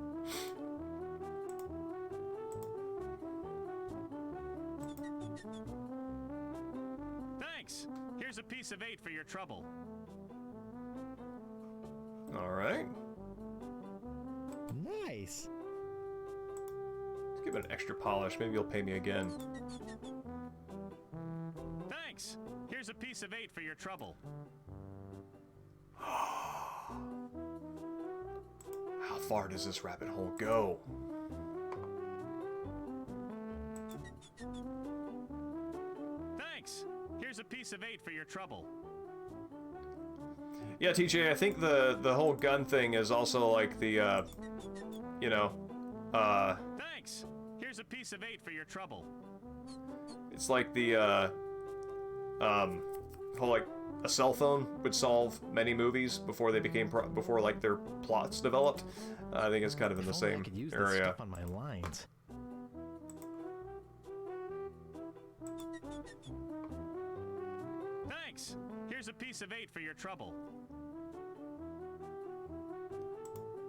S11: Thanks. Here's a piece of 8 for your trouble.
S1: All right.
S10: Nice.
S1: Let's give it an extra polish. Maybe you'll pay me again.
S11: Thanks. Here's a piece of 8 for your trouble.
S1: How far does this rabbit hole go?
S11: Thanks. Here's a piece of 8 for your trouble.
S1: Yeah, TJ, I think the whole gun thing is also like the, you know,
S11: Thanks. Here's a piece of 8 for your trouble.
S1: it's like the, whole, like, a cell phone would solve many movies before they became, before, like, their plots developed. I think it's kind of in the
S3: if only I
S1: same
S3: could use this
S1: area.
S3: stuff on my lines.
S11: Thanks. Here's a piece of 8 for your trouble.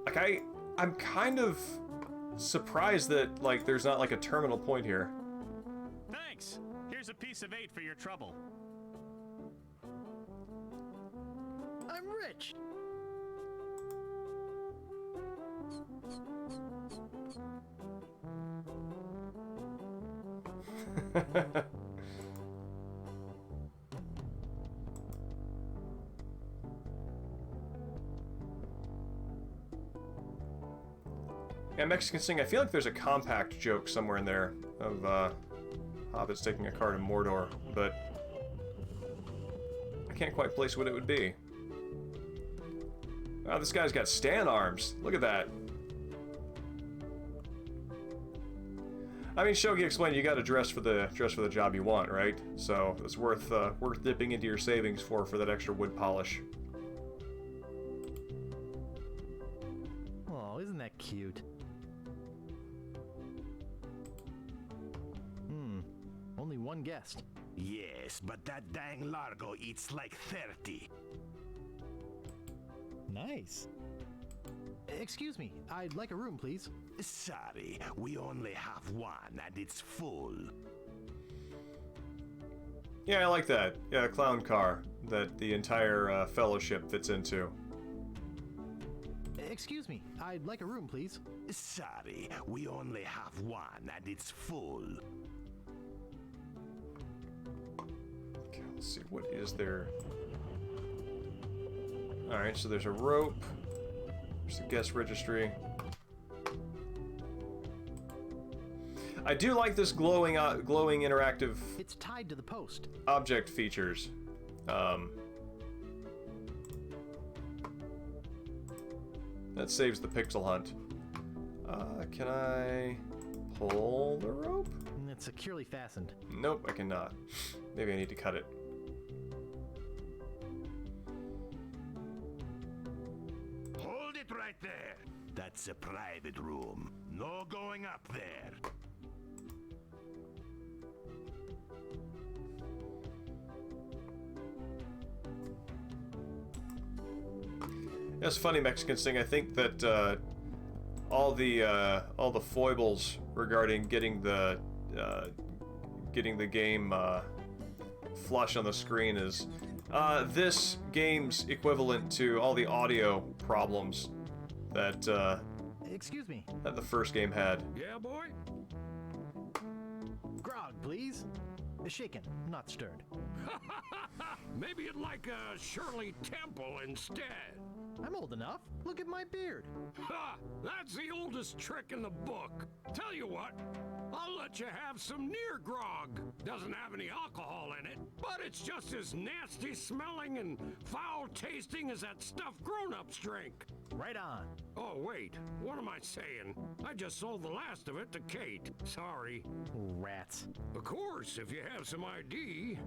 S1: Like, I'm kind of surprised that, like, there's not, like, a terminal point here.
S11: Thanks. Here's a piece of 8 for your trouble.
S3: I'm rich.
S1: Yeah, Mexican Sing, I feel like there's a compact joke somewhere in there of hobbits taking a car to Mordor, but I can't quite place what it would be. Wow, this guy's got Stan arms. Look at that. I mean, Shogi explained you got to dress for the job you want, right? So it's worth dipping into your savings for that extra wood polish.
S3: Oh, isn't that cute? Only one guest.
S13: Yes, but that dang Largo eats like 30.
S10: Nice.
S3: Excuse me, I'd like a room, please.
S13: Sorry, we only have one and it's full.
S1: Yeah, I like that. Yeah, a clown car that the entire fellowship fits into.
S3: Excuse me, I'd like a room, please.
S13: Sorry, we only have one and it's full.
S1: Let's see, what is there? Alright, so there's a rope. There's the guest registry. I do like this glowing interactive...
S3: It's tied to the post.
S1: ...object features. That saves the pixel hunt. Can I pull the rope?
S3: It's securely fastened.
S1: Nope, I cannot. Maybe I need to cut it.
S13: Hold it right there. That's a private room. No going up there.
S1: That's funny, Mexicans thing. I think that all the foibles regarding getting the game flush on the screen is this game's equivalent to all the audio problems that
S3: Excuse me.
S1: that the first game had.
S7: Yeah, boy?
S3: Grog, please. Shaken, not stirred.
S7: Maybe you'd like a Shirley Temple instead.
S3: I'm old enough. Look at my beard.
S7: Ha! That's the oldest trick in the book. Tell you what, I'll let you have some near grog. Doesn't have any alcohol in it, but it's just as nasty smelling and foul tasting as that stuff grown-ups drink.
S3: Right on.
S7: Oh, wait. What am I saying? I just sold the last of it to Kate. Sorry.
S3: Rats.
S7: Of course, if you have some ID.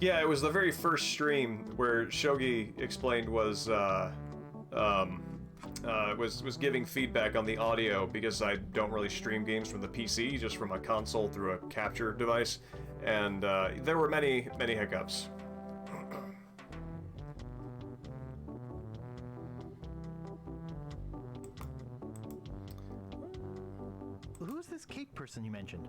S1: Yeah, it was the very first stream where Shogi explained was giving feedback on the audio because I don't really stream games from the PC, just from a console through a capture device, and there were many hiccups.
S3: Who's this Kate person you mentioned?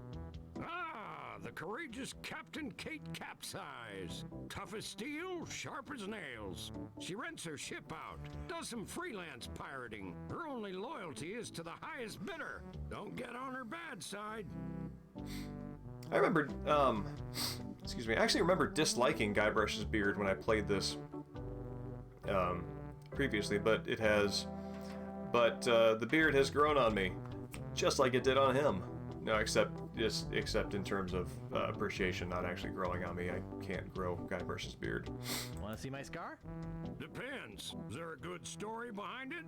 S7: Ah, the courageous Captain Kate Capsize. Tough as steel, sharp as nails. She rents her ship out, does some freelance pirating. Her only loyalty is to the highest bidder. Don't get on her bad side.
S1: I remember, excuse me, I actually remember disliking Guybrush's beard when I played this previously, but the beard has grown on me, just like it did on him. No, except in terms of appreciation, not actually growing on me. I can't grow Guybrush's beard.
S3: Want to see my scar?
S7: Depends. Is there a good story behind it?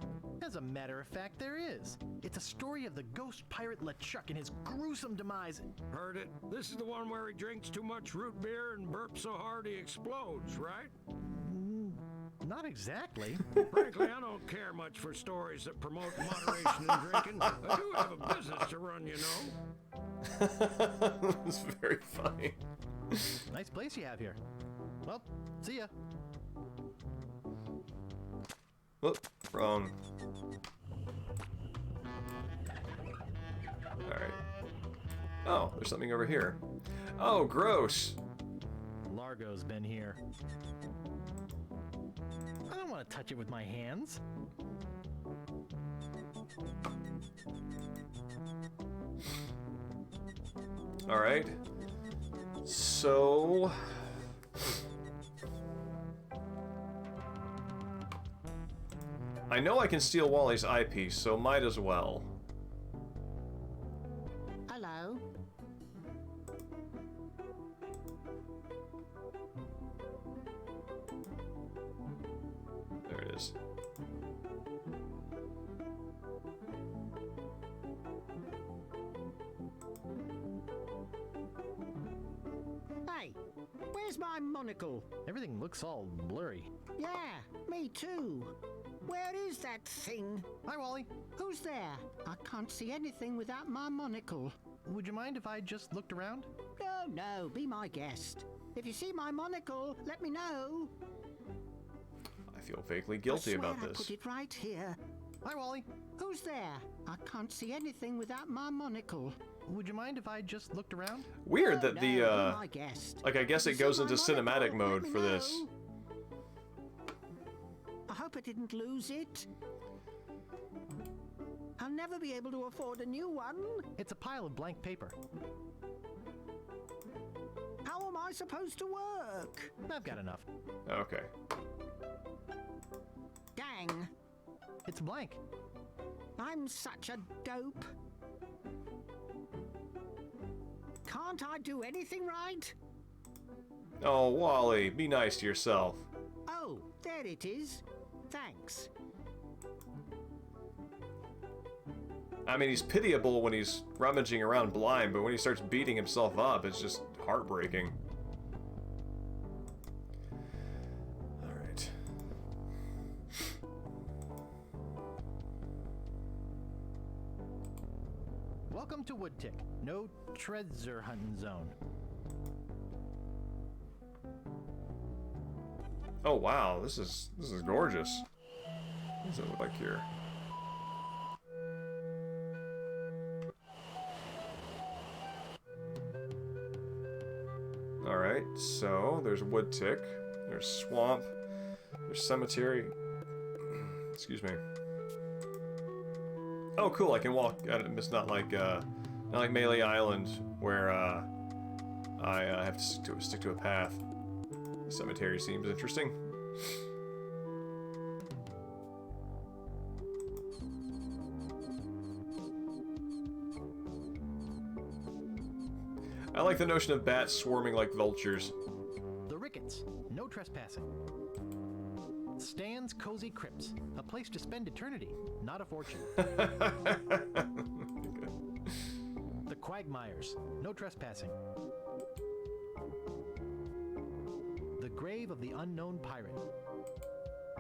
S3: As a matter of fact, there is. It's a story of the ghost pirate LeChuck and his gruesome demise.
S7: Heard it. This is the one where he drinks too much root beer and burps so hard he explodes, right?
S3: Not exactly.
S7: Frankly, I don't care much for stories that promote moderation in drinking. I do have a business to run, you know.
S1: It's very funny.
S3: Nice place you have here. Well, see ya.
S1: Whoop, wrong. Alright. Oh, there's something over here. Oh, gross.
S3: Largo's been here. I don't want to touch it with my hands.
S1: Alright. So... I know I can steal Wally's eyepiece, so might as well.
S8: Hello.
S1: There it is.
S8: Hey, where's my monocle?
S3: Everything looks all blurry.
S8: Yeah, me too. Where is that thing?
S3: Hi, Wally.
S8: Who's there? I can't see anything without my monocle.
S3: Would you mind if I just looked around?
S8: No, be my guest. If you see my monocle, let me know.
S1: I feel vaguely guilty about
S8: I
S1: this.
S8: put it right here.
S3: Hi, Wally.
S8: Who's there? I can't see anything without my monocle.
S3: Would you mind if I just looked around?
S1: Weird that
S8: be my guest.
S1: like I guess it goes into cinematic mode for this.
S8: I hope I didn't lose it. I'll never be able to afford a new one.
S3: It's a pile of blank paper.
S8: How am I I supposed to work?
S3: I've got enough.
S1: Okay.
S8: Dang.
S3: It's blank.
S8: I'm such a dope. Can't I do anything right?
S1: Oh, Wally, be nice to yourself.
S8: Oh, there it is. Thanks.
S1: I mean, he's pitiable when he's rummaging around blind, but when he starts beating himself up, it's just heartbreaking. Alright.
S3: Welcome to Woodtick. No treasure hunting zone.
S1: Oh wow, this is gorgeous. What does it look like here? Alright, so there's Woodtick, there's Swamp, there's Cemetery. Excuse me. Oh cool, I can walk. It's not like Melee Island where I have to stick to a path. The cemetery seems interesting. I like the notion of bats swarming like vultures.
S3: The Ricketts. No trespassing. Stan's Cozy Crypts. A place to spend eternity, not a fortune. The Quagmires. No trespassing. The Grave of the Unknown Pirate.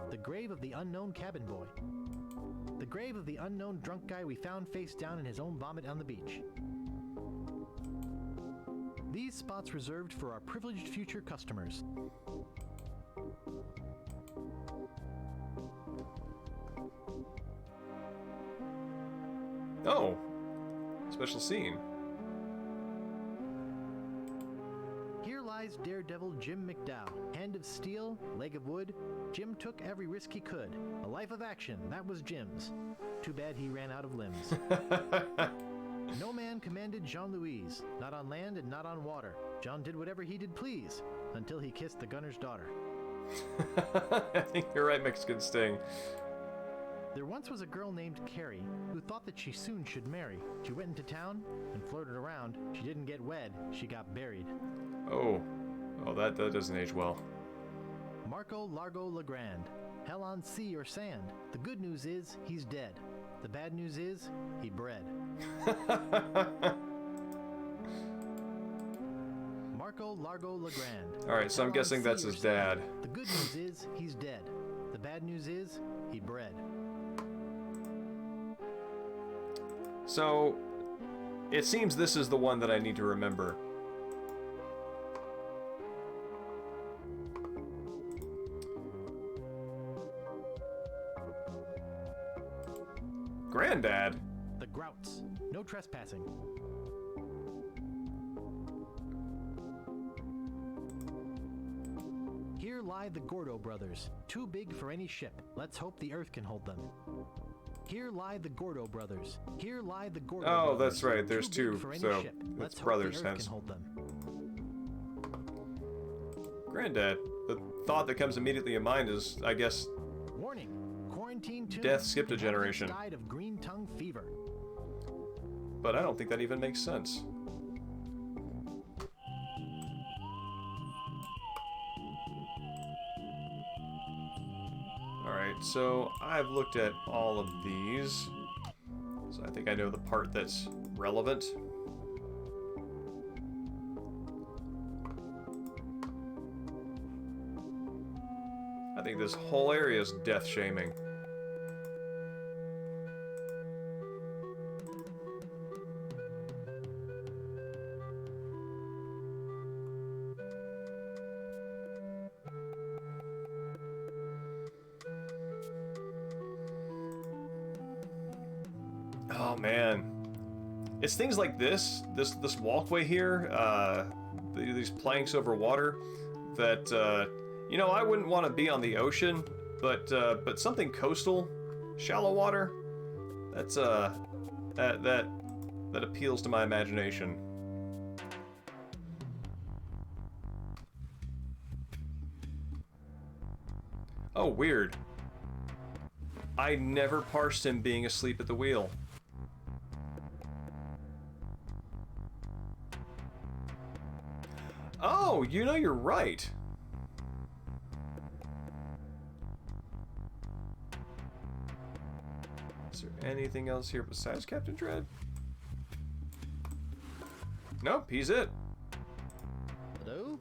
S3: The Grave of the Unknown Cabin Boy. The grave of the unknown drunk guy we found face down in his own vomit on the beach. These spots reserved for our privileged future customers.
S1: Oh, special scene.
S3: Here lies Daredevil Jim McDowell. Hand of steel, leg of wood. Jim took every risk he could. A life of action, that was Jim's. Too bad he ran out of limbs. No man commanded Jean-Louise, not on land and not on water. John did whatever he did please, until he kissed the gunner's daughter.
S1: I think you're right, Mexican Sting.
S3: There once was a girl named Carrie who thought that she soon should marry. She went into town and flirted around. She didn't get wed, she got buried.
S1: Oh, that doesn't age well.
S3: Marco Largo Legrand. Hell on sea or sand. The good news is he's dead. The bad news is he bred. Marco Largo Legrand.
S1: Alright, so I'm guessing that's his dad.
S3: The good news is he's dead. The bad news is he bred.
S1: So, it seems this is the one that I need to remember. Granddad?
S3: The Grouts. No trespassing. Here lie the Gordo brothers. Too big for any ship. Let's hope the Earth can hold them. Here lie the Gordo brothers. Here lie the Gordo brothers.
S1: Oh, that's right. There's two, so
S3: it's
S1: brothers,
S3: hence. Can hold them.
S1: Granddad. The thought that comes immediately in mind is, I guess,
S3: warning. Quarantine tomb.
S1: Death skipped a generation.
S3: Died of green tongue fever.
S1: But I don't think that even makes sense. Alright, so I've looked at all of these. So I think I know the part that's relevant. I think this whole area is death shaming. Oh man, it's things like this walkway here, these planks over water, that you know, I wouldn't want to be on the ocean, but something coastal, shallow water, that's that appeals to my imagination. Oh, weird. I never parsed him being asleep at the wheel. Oh, you know, you're right. Is there anything else here besides Captain Dread? Nope, he's it.
S10: Hello?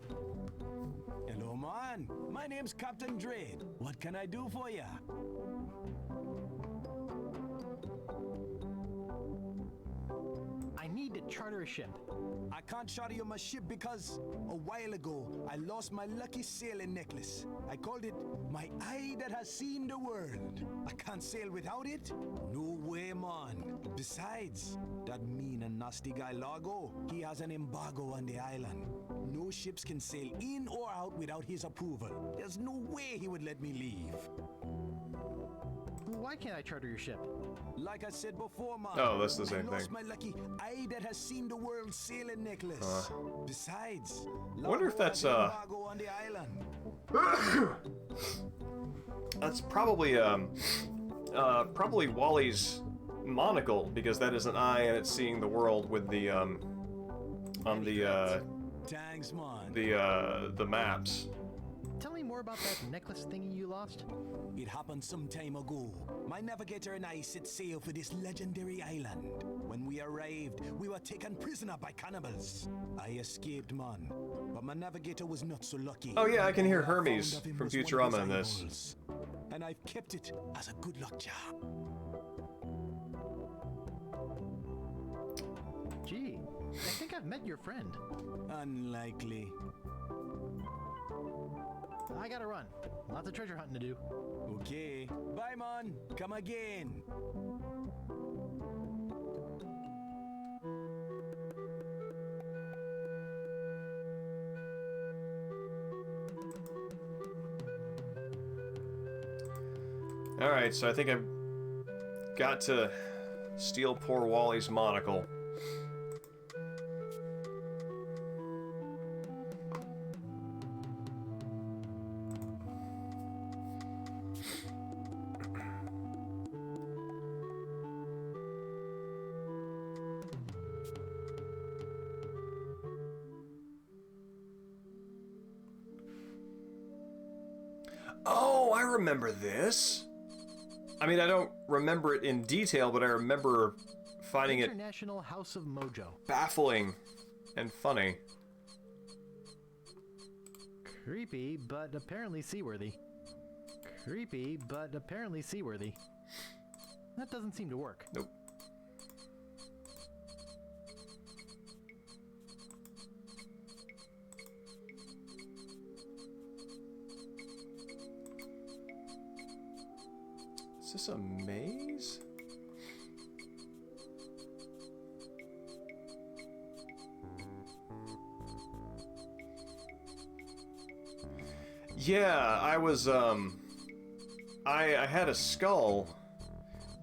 S14: Hello, man. My name's Captain Dread. What can I do for ya?
S3: I need to charter a ship.
S14: I can't charter you my ship because a while ago I lost my lucky sailing necklace. I called it my eye that has seen the world. I can't sail without it. No way, man. Besides, that mean and nasty guy Largo, he has an embargo on the island. No ships can sail in or out without his approval. There's no way he would let me leave.
S3: Why can't I charter your ship?
S14: Like I said before, man.
S1: Oh, that's the same
S14: I lost
S1: thing.
S14: my lucky eye that has seen the world sailing necklace. Besides,
S1: I wonder if that's
S14: Largo on the island.
S1: That's probably probably Wally's monocle, because that is an eye and it's seeing the world with the on the
S14: Thanks, man.
S1: the maps.
S3: Tell me more about that necklace thingy you lost.
S14: It happened some time ago. My navigator and I set sail for this legendary island. When we arrived, we were taken prisoner by cannibals. I escaped, man, but my navigator was not so lucky.
S1: Oh yeah, I can hear
S14: All found
S1: Hermes
S14: of him
S1: from
S14: was one of
S1: Futurama
S14: his
S1: in this.
S14: eyeballs. And I've kept it as a good luck charm.
S3: Gee, I think I've met your friend.
S14: Unlikely.
S3: I gotta run. Lots of treasure hunting to do.
S14: Okay. Bye, man. Come again.
S1: Alright, so I think I've got to steal poor Wally's monocle. Oh, I remember this. I mean, I don't remember it in detail, but I remember finding it
S3: International House of Mojo.
S1: baffling and funny.
S3: Creepy, but apparently seaworthy. Creepy, but apparently seaworthy. That doesn't seem to work.
S1: Nope. Is this a maze? Yeah, I was, I had a skull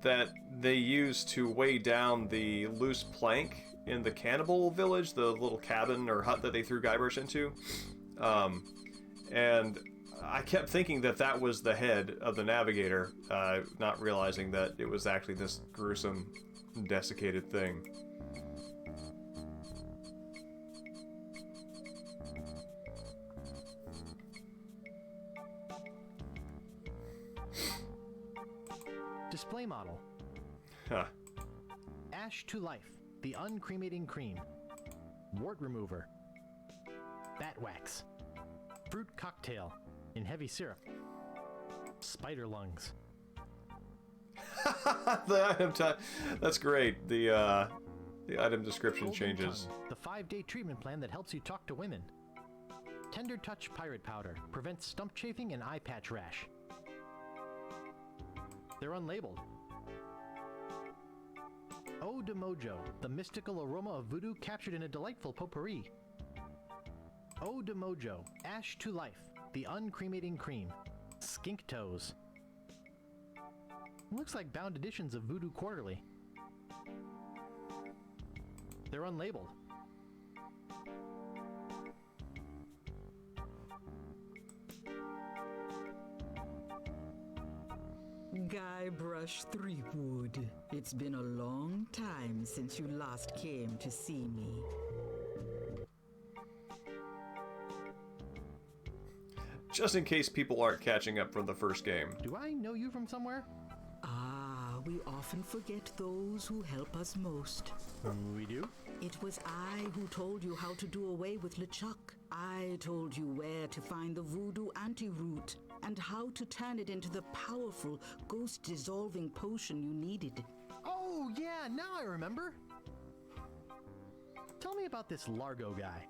S1: that they used to weigh down the loose plank in the cannibal village, the little cabin or hut that they threw Guybrush into. And I kept thinking that that was the head of the navigator, not realizing that it was actually this gruesome, desiccated thing.
S3: Display model.
S1: Huh.
S3: Ash to life. The uncremating cream. Wart remover. Bat wax. Fruit cocktail in heavy syrup. Spider lungs.
S1: The item that's great. The item description
S3: Golden
S1: changes.
S3: tongue, the 5-day treatment plan that helps you talk to women. Tender touch pirate powder prevents stump chafing and eye patch rash. They're unlabeled. Eau de Mojo, the mystical aroma of voodoo captured in a delightful potpourri. Eau de Mojo, Ash to Life, the uncremating cream. Skink toes. Looks like bound editions of Voodoo Quarterly. They're unlabeled.
S15: Guybrush Threepwood, it's been a long time since you last came to see me.
S1: Just in case people aren't catching up from the first game.
S3: Do I know you from somewhere?
S15: Ah, we often forget those who help us most.
S3: We do?
S15: It was I who told you how to do away with LeChuck. I told you where to find the voodoo antiroot and how to turn it into the powerful ghost-dissolving potion you needed.
S3: Oh, yeah, now I remember. Tell me about this Largo guy.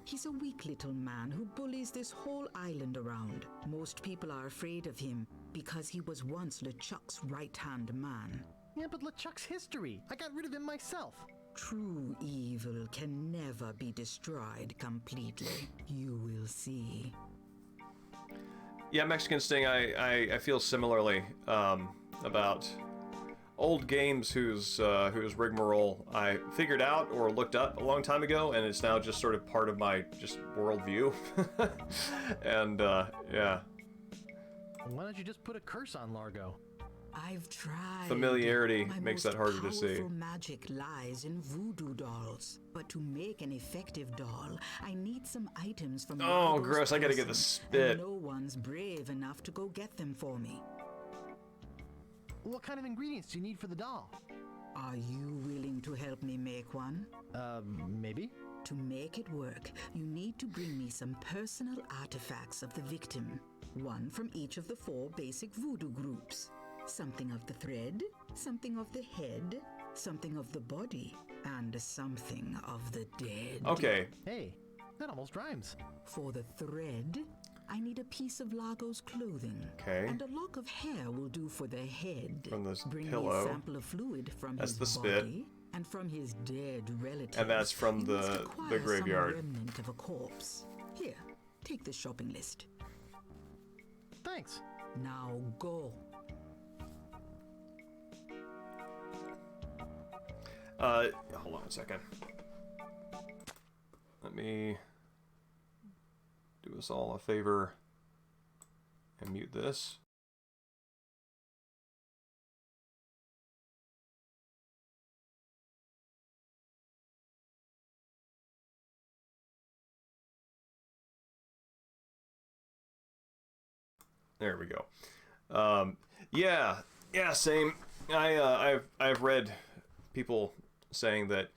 S15: He's a weak little man who bullies this whole island around. Most people are afraid of him because he was once LeChuck's right-hand man.
S3: Yeah, but LeChuck's history. I got rid of him myself.
S15: True evil can never be destroyed completely. You will see.
S1: Yeah, Mexican Sting, I feel similarly about old games whose rigmarole I figured out or looked up a long time ago, and it's now just sort of part of my just worldview. And yeah.
S3: Why don't you just put a curse on Largo?
S15: I've tried.
S1: Familiarity
S15: My
S1: makes
S15: most
S1: that harder to see.
S15: powerful magic lies in voodoo dolls. But to make an effective doll, I need some items from
S1: Oh,
S15: Largo's
S1: gross, I gotta get the
S15: person,
S1: spit.
S15: and no one's brave enough to go get them for me.
S3: What kind of ingredients do you need for the doll?
S15: Are you willing to help me make one?
S3: Maybe.
S15: To make it work, you need to bring me some personal artifacts of the victim. One from each of the 4 basic voodoo groups. Something of the thread, something of the head, something of the body, and something of the dead.
S1: Okay.
S3: Hey, that almost rhymes.
S15: For the thread, I need a piece of Largo's clothing.
S1: Okay.
S15: And a lock of hair will do for the head.
S1: From this
S15: Bring
S1: pillow.
S15: me a sample of fluid from
S1: That's
S15: his
S1: the spit.
S15: body and from his dead relatives.
S1: And that's from
S15: You must
S1: the
S15: acquire
S1: graveyard.
S15: Some remnant of a corpse. Here, take this shopping list.
S3: Thanks.
S15: Now go.
S1: Hold on a second. Let me do us all a favor and mute this. There we go. Yeah, same. I've read people saying that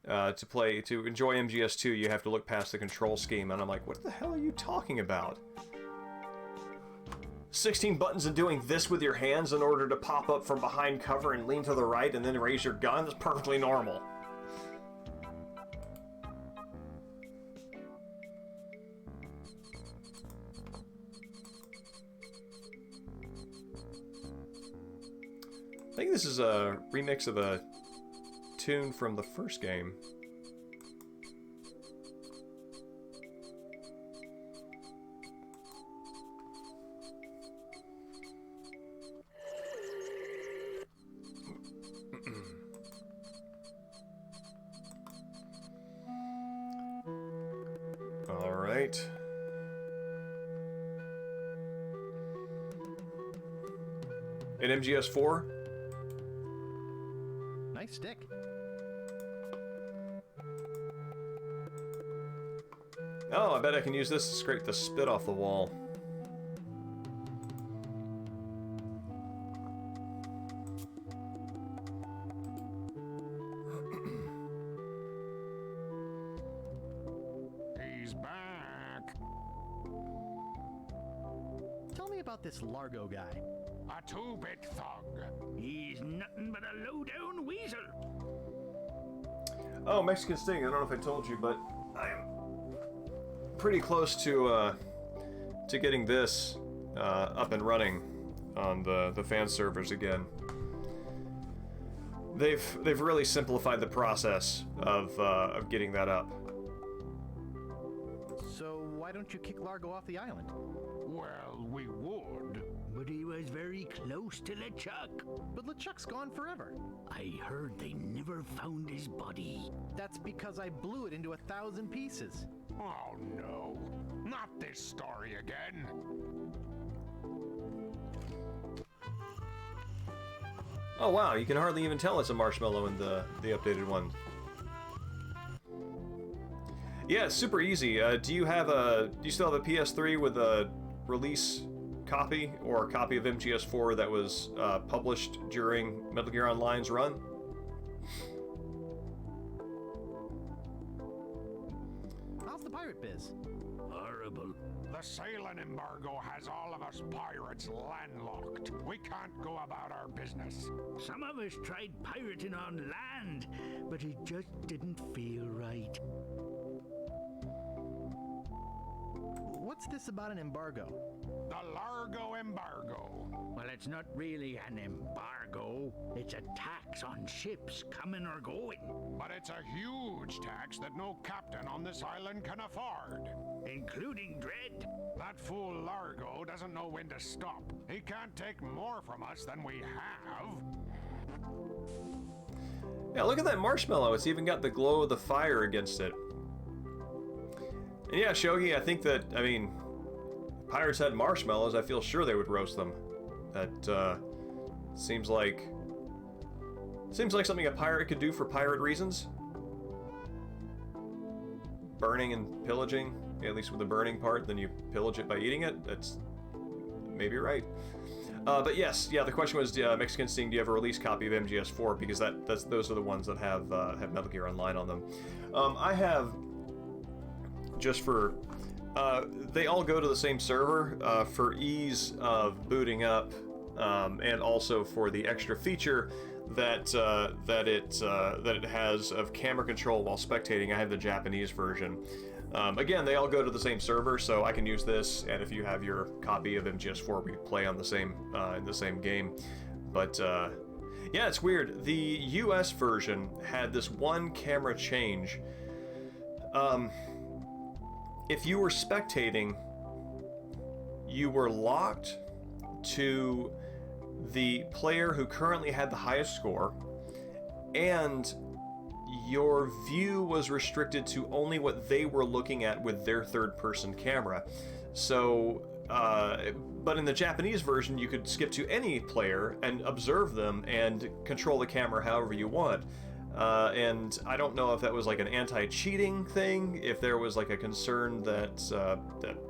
S1: to enjoy MGS2 you have to look past the control scheme, and I'm like, what the hell are you talking about? 16 buttons and doing this with your hands in order to pop up from behind cover and lean to the right and then raise your gun? That's perfectly normal. I think this is a remix of a tune from the first game. All right. In MGS4?
S3: Nice stick.
S1: Oh, I bet I can use this to scrape the spit off the wall.
S7: He's back.
S3: Tell me about this Largo guy.
S7: A 2-bit thug.
S13: He's nothing but a low-down weasel.
S1: Oh, Mexican Sting, I don't know if I told you, but I'm pretty close to getting this up and running on the fan servers again. They've really simplified the process of getting that up.
S3: So why don't you kick Largo off the island?
S7: Well, we would.
S13: But he was very close to LeChuck.
S3: But LeChuck's gone forever.
S13: I heard they never found his body.
S3: That's because I blew it into 1,000 pieces.
S7: Oh no, not this story again.
S1: Oh wow, you can hardly even tell it's a marshmallow in the updated one. Yeah, it's super easy. Do you still have a PS3 with a release copy or a copy of MGS4 that was published during Metal Gear Online's run?
S3: How's the pirate biz?
S7: Horrible. The sailing embargo has all of us pirates landlocked. We can't go about our business.
S16: Some of us tried pirating on land, but it just didn't feel right.
S3: What's this about an embargo?
S7: The Largo embargo.
S16: Well, it's not really an embargo. It's a tax on ships coming or going.
S7: But it's a huge tax that no captain on this island can afford.
S16: Including Dread.
S7: That fool Largo doesn't know when to stop. He can't take more from us than we have.
S1: Yeah, look at that marshmallow. It's even got the glow of the fire against it. And yeah, Shogi, I think that, I mean, pirates had marshmallows, I feel sure they would roast them. That seems like something a pirate could do for pirate reasons. Burning and pillaging, at least with the burning part, then you pillage it by eating it. That's maybe right. But yes, yeah, the question was, Mexican Sting, do you have a release copy of MGS4? Because those are the ones that have Metal Gear Online on them. I have, just for, they all go to the same server for ease of booting up, and also for the extra feature that it has of camera control while spectating. I have the Japanese version. Again, they all go to the same server, so I can use this, and if you have your copy of MGS4, we play on the same in the same game. But yeah, it's weird. The US version had this one camera change. If you were spectating, you were locked to the player who currently had the highest score, and your view was restricted to only what they were looking at with their third-person camera. So, but in the Japanese version, you could skip to any player and observe them and control the camera however you want. And I don't know if that was like an anti-cheating thing, if there was like a concern that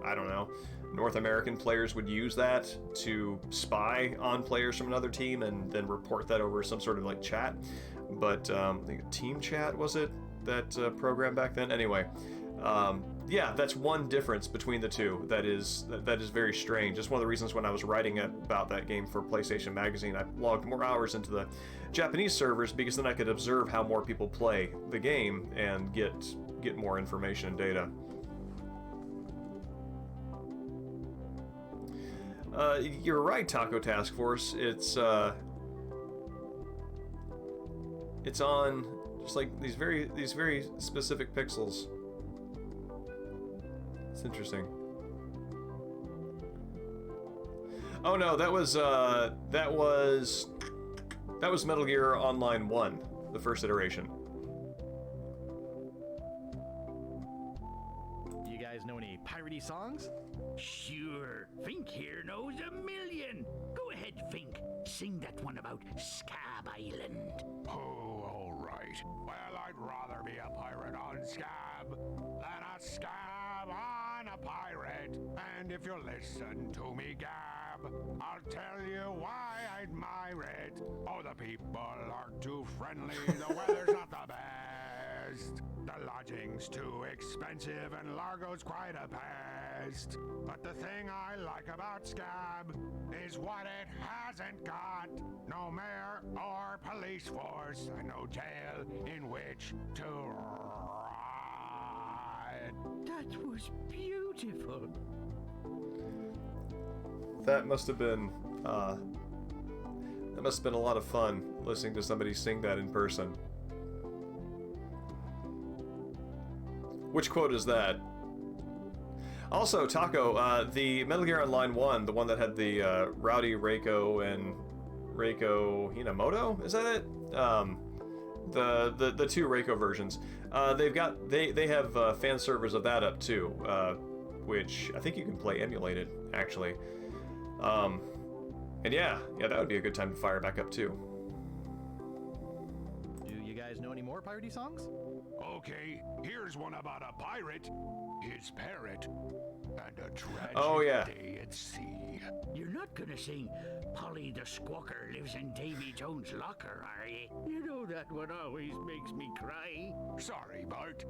S1: I don't know, North American players would use that to spy on players from another team and then report that over some sort of like chat. But I think Team Chat, was it, that program back then? Anyway, yeah, that's one difference between the two that is very strange. It's one of the reasons when I was writing about that game for PlayStation Magazine, I logged more hours into the Japanese servers, because then I could observe how more people play the game and get more information and data. You're right, Taco Task Force. It's on just like these very specific pixels. It's interesting. Oh no, that was Metal Gear Online 1, the first iteration.
S3: You guys know any piratey songs?
S16: Sure, Fink here knows a million. Go ahead, Fink. Sing that one about Scab Island.
S7: Oh, all right. Well, I'd rather be a pirate on Scab than a scab on a pirate. And if you'll listen to me, Gab, I'll tell you why I admire it. Oh, the people aren't too friendly, the weather's not the best. The lodging's too expensive and Largo's quite a pest. But the thing I like about Scab is what it hasn't got. No mayor or police force and no jail in which to ride.
S16: That was beautiful.
S1: That must have been a lot of fun listening to somebody sing that in person. Which quote is that? Also, Taco, the Metal Gear Online 1, the one that had the Rowdy Reiko and Reiko Hinamoto, is that it? The two Reiko versions. They have fan servers of that up too, which I think you can play emulated actually. And yeah, that would be a good time to fire back up too.
S3: know any more piratey songs?
S13: Okay, here's one about a pirate, his parrot, and a tragic
S1: Oh, yeah.
S13: day at sea.
S16: You're not gonna sing Polly the Squawker lives in Davy Jones' locker, are you? You know that one always makes me cry.
S13: Sorry, Bart.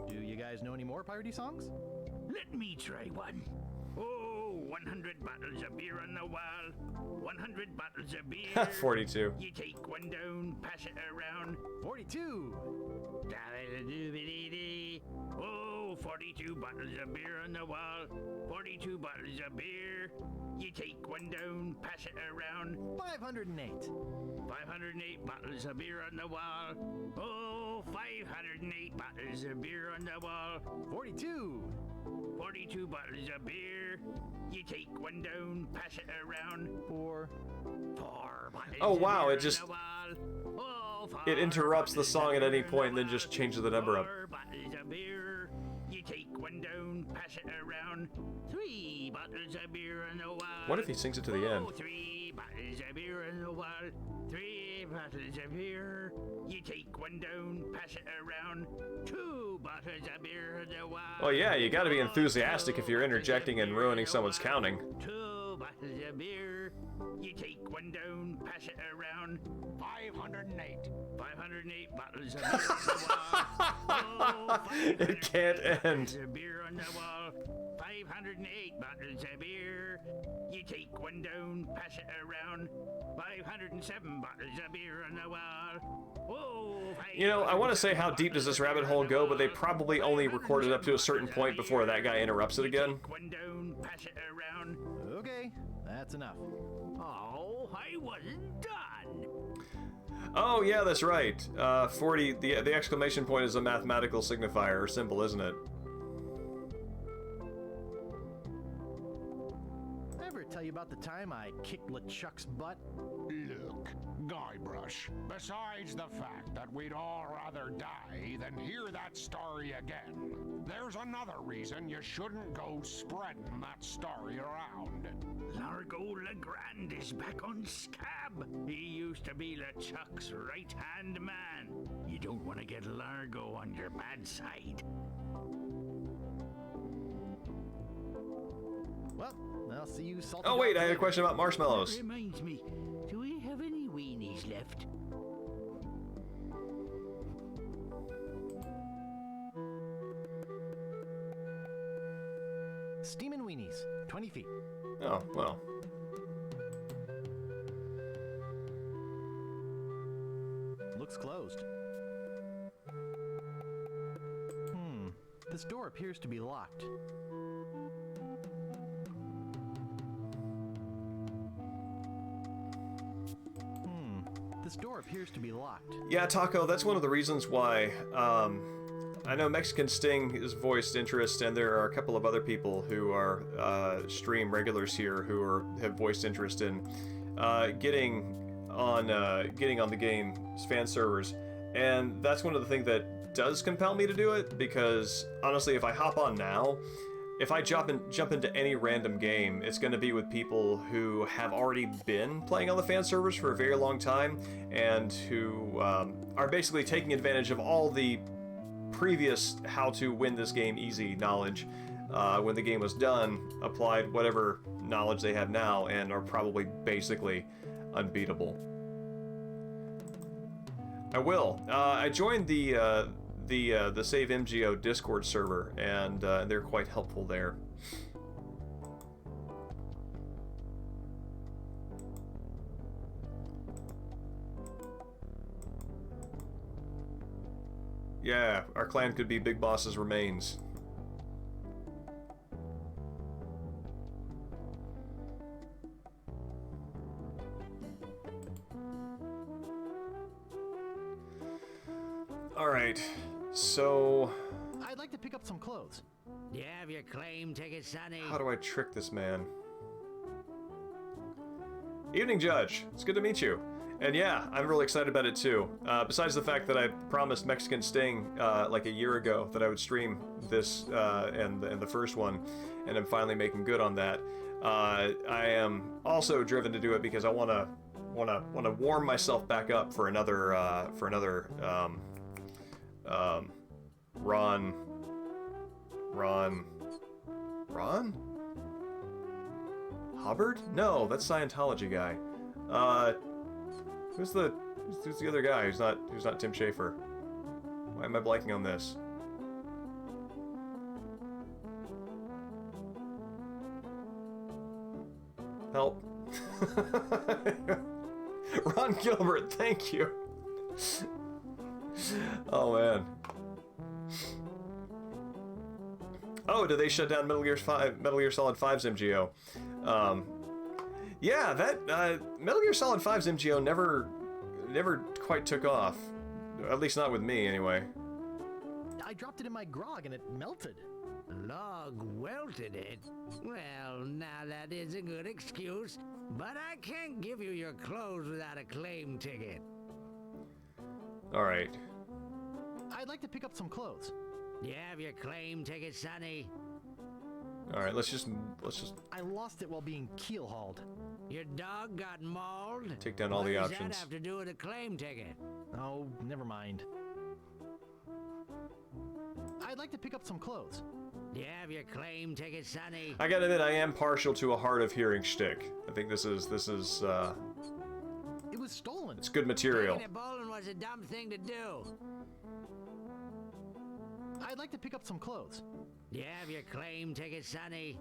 S3: Do you guys know any more piratey songs?
S16: Let me try one. Oh, 100 bottles of beer on the wall. 100 bottles of beer.
S1: 42.
S16: You take one down, pass it around.
S3: 42.
S16: Oh, 42 bottles of beer on the wall. 42 bottles of beer. You take one down, pass it around.
S3: 508.
S16: 508 bottles of beer on the wall. Oh, 508 bottles of beer on the wall.
S3: 42.
S16: 42 bottles of beer. You take one down, pass it around.
S3: 4
S16: bottles
S1: Oh, wow,
S16: of
S1: it
S16: beer
S1: just...
S16: on the wall. Oh,
S1: It interrupts the
S16: bottles
S1: song
S16: of
S1: at any
S16: beer
S1: point
S16: on
S1: and
S16: the
S1: then just
S16: wall.
S1: changes the number up.
S16: 4 bottles of beer. You take one down, pass it around. 3 bottles of beer on the wall.
S1: What if he sings it to the end?
S16: 3 bottles of beer on the wall. 3 bottles of beer. You take one down, pass it around. 2 bottles of beer on the wall.
S1: Well, yeah, you gotta be enthusiastic if you're interjecting and ruining someone's counting.
S16: 2 bottles of beer. You take one down, pass it around. 508. 508 bottles of beer on the wall. Oh,
S1: It can't end.
S16: bottles of beer on the wall. 508 bottles of beer. You take one down, pass it around. 507 bottles of beer on the wall. Oh,
S1: You know, I want to say how deep does this rabbit hole go, but they probably only recorded up to a certain point before that guy interrupts it again.
S16: one down, pass it around.
S3: Okay, that's enough.
S16: Oh, I wasn't done.
S1: Oh, yeah, that's right. 40, the exclamation point is a mathematical signifier or symbol, isn't it?
S3: Ever tell you about the time I kicked LeChuck's butt?
S7: Look, Guybrush, besides the fact that we'd all rather die than hear that story again, there's another reason you shouldn't go spreading that story around.
S16: Largo Legrand is back on Scab. He used to be LeChuck's right-hand man. You don't want to get Largo on your bad side.
S3: Well, I'll see you salty.
S1: Oh, wait, I had a question about marshmallows.
S16: That reminds me, do we have any weenies left?
S3: Steamin' weenies, 20 feet.
S1: Oh, well.
S3: Looks closed. This door appears to be locked. This door appears to be locked.
S1: Yeah, Taco, that's one of the reasons why, I know Mexican Sting has voiced interest, and there are a couple of other people who are stream regulars here who have voiced interest in getting on the game's fan servers, and that's one of the things that does compel me to do it, because honestly, if I hop on now, if I jump into any random game, it's going to be with people who have already been playing on the fan servers for a very long time, and who are basically taking advantage of all the previous how to win this game easy knowledge when the game was done, applied whatever knowledge they have now, and are probably basically unbeatable. I will. I joined the Save MGO Discord server, and they're quite helpful there. Yeah, our clan could be Big Boss's remains. Alright, so...
S3: I'd like to pick up some clothes.
S12: You have your claim ticket, Sonny?
S1: How do I trick this man? Evening, Judge. It's good to meet you. And yeah, I'm really excited about it too. Besides the fact that I promised Mexican Sting like a year ago that I would stream this and the first one, and I'm finally making good on that. I am also driven to do it because I want to wanna warm myself back up for another Ron Hubbard? No, that's Scientology guy. Who's the other guy who's not Tim Schafer? Why am I blanking on this? Help. Ron Gilbert, thank you. Oh man. Oh, did they shut down Metal Gear Solid 5's MGO? Yeah, that Metal Gear Solid 5's MGO never quite took off. At least not with me, anyway.
S3: I dropped it in my grog and it melted.
S12: Log welted it? Well, now that is a good excuse, but I can't give you your clothes without a claim ticket.
S1: Alright.
S3: I'd like to pick up some clothes.
S12: You have your claim ticket, Sonny?
S1: Alright, let's just...
S3: I lost it while being keel hauled.
S12: Your dog got mauled?
S1: Take down all the
S12: What
S1: options.
S12: does that have to do with a claim ticket?
S3: Oh, never mind. I'd like to pick up some clothes.
S12: You have your claim ticket, Sonny?
S1: I gotta admit, I am partial to a hard of hearing shtick. I think this is
S3: It was stolen.
S1: it's good material.
S12: Taking it bowling was a dumb thing to do.
S3: I'd like to pick up some clothes.
S12: You have your claim ticket, Sonny?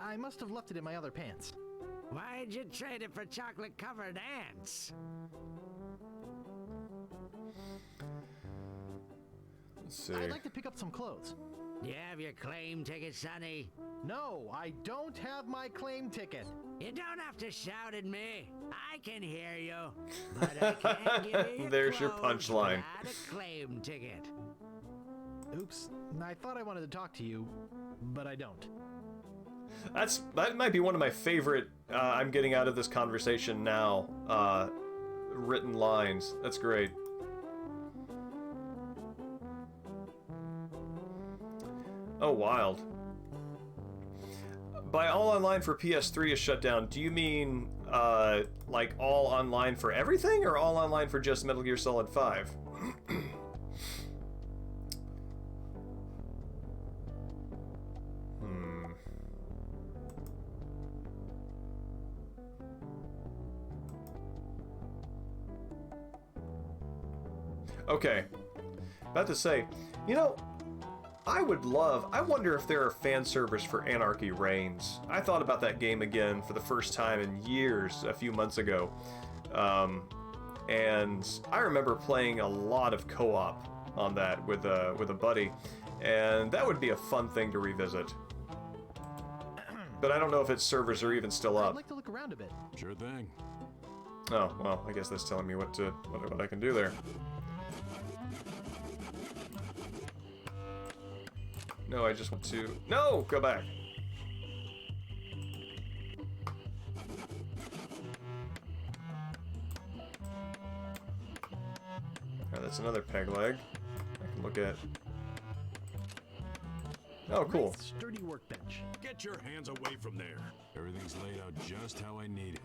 S3: I must have left it in my other pants.
S12: Why'd you trade it for chocolate-covered ants?
S1: Let's see.
S3: I'd like to pick up some clothes.
S12: You have your claim ticket, Sonny?
S3: No, I don't have my claim ticket.
S12: You don't have to shout at me. I can hear you. But I can't give you your
S1: There's your
S12: clothes
S1: punchline.
S12: without a claim ticket.
S3: Oops. I thought I wanted to talk to you, but I don't.
S1: That might be one of my favorite I'm getting out of this conversation now written lines. That's great. Oh, wild. By all online for PS3 is shut down, do you mean like all online for everything, or all online for just Metal Gear Solid 5? Okay. About to say, you know, I wonder if there are fan servers for Anarchy Reigns. I thought about that game again for the first time in years a few months ago. And I remember playing a lot of co-op on that with a buddy, and that would be a fun thing to revisit. But I don't know if its servers are even still up.
S3: I'd like to look around a bit.
S4: Sure thing.
S1: Oh, well, I guess that's telling me what I can do there. No, I just want to... No! Go back! Alright, that's another peg leg. I can look at... Oh, cool.
S3: Nice, sturdy workbench.
S4: Get your hands away from there. Everything's laid out just how I need it.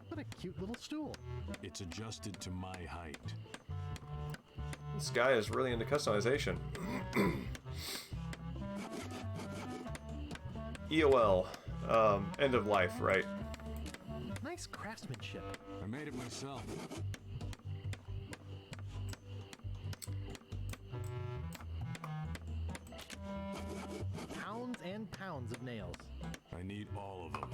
S3: What a cute little stool.
S4: It's adjusted to my height.
S1: This guy is really into customization. EOL. End of life, right?
S3: Nice craftsmanship.
S4: I made it myself.
S3: Pounds and pounds of nails.
S4: I need all of them.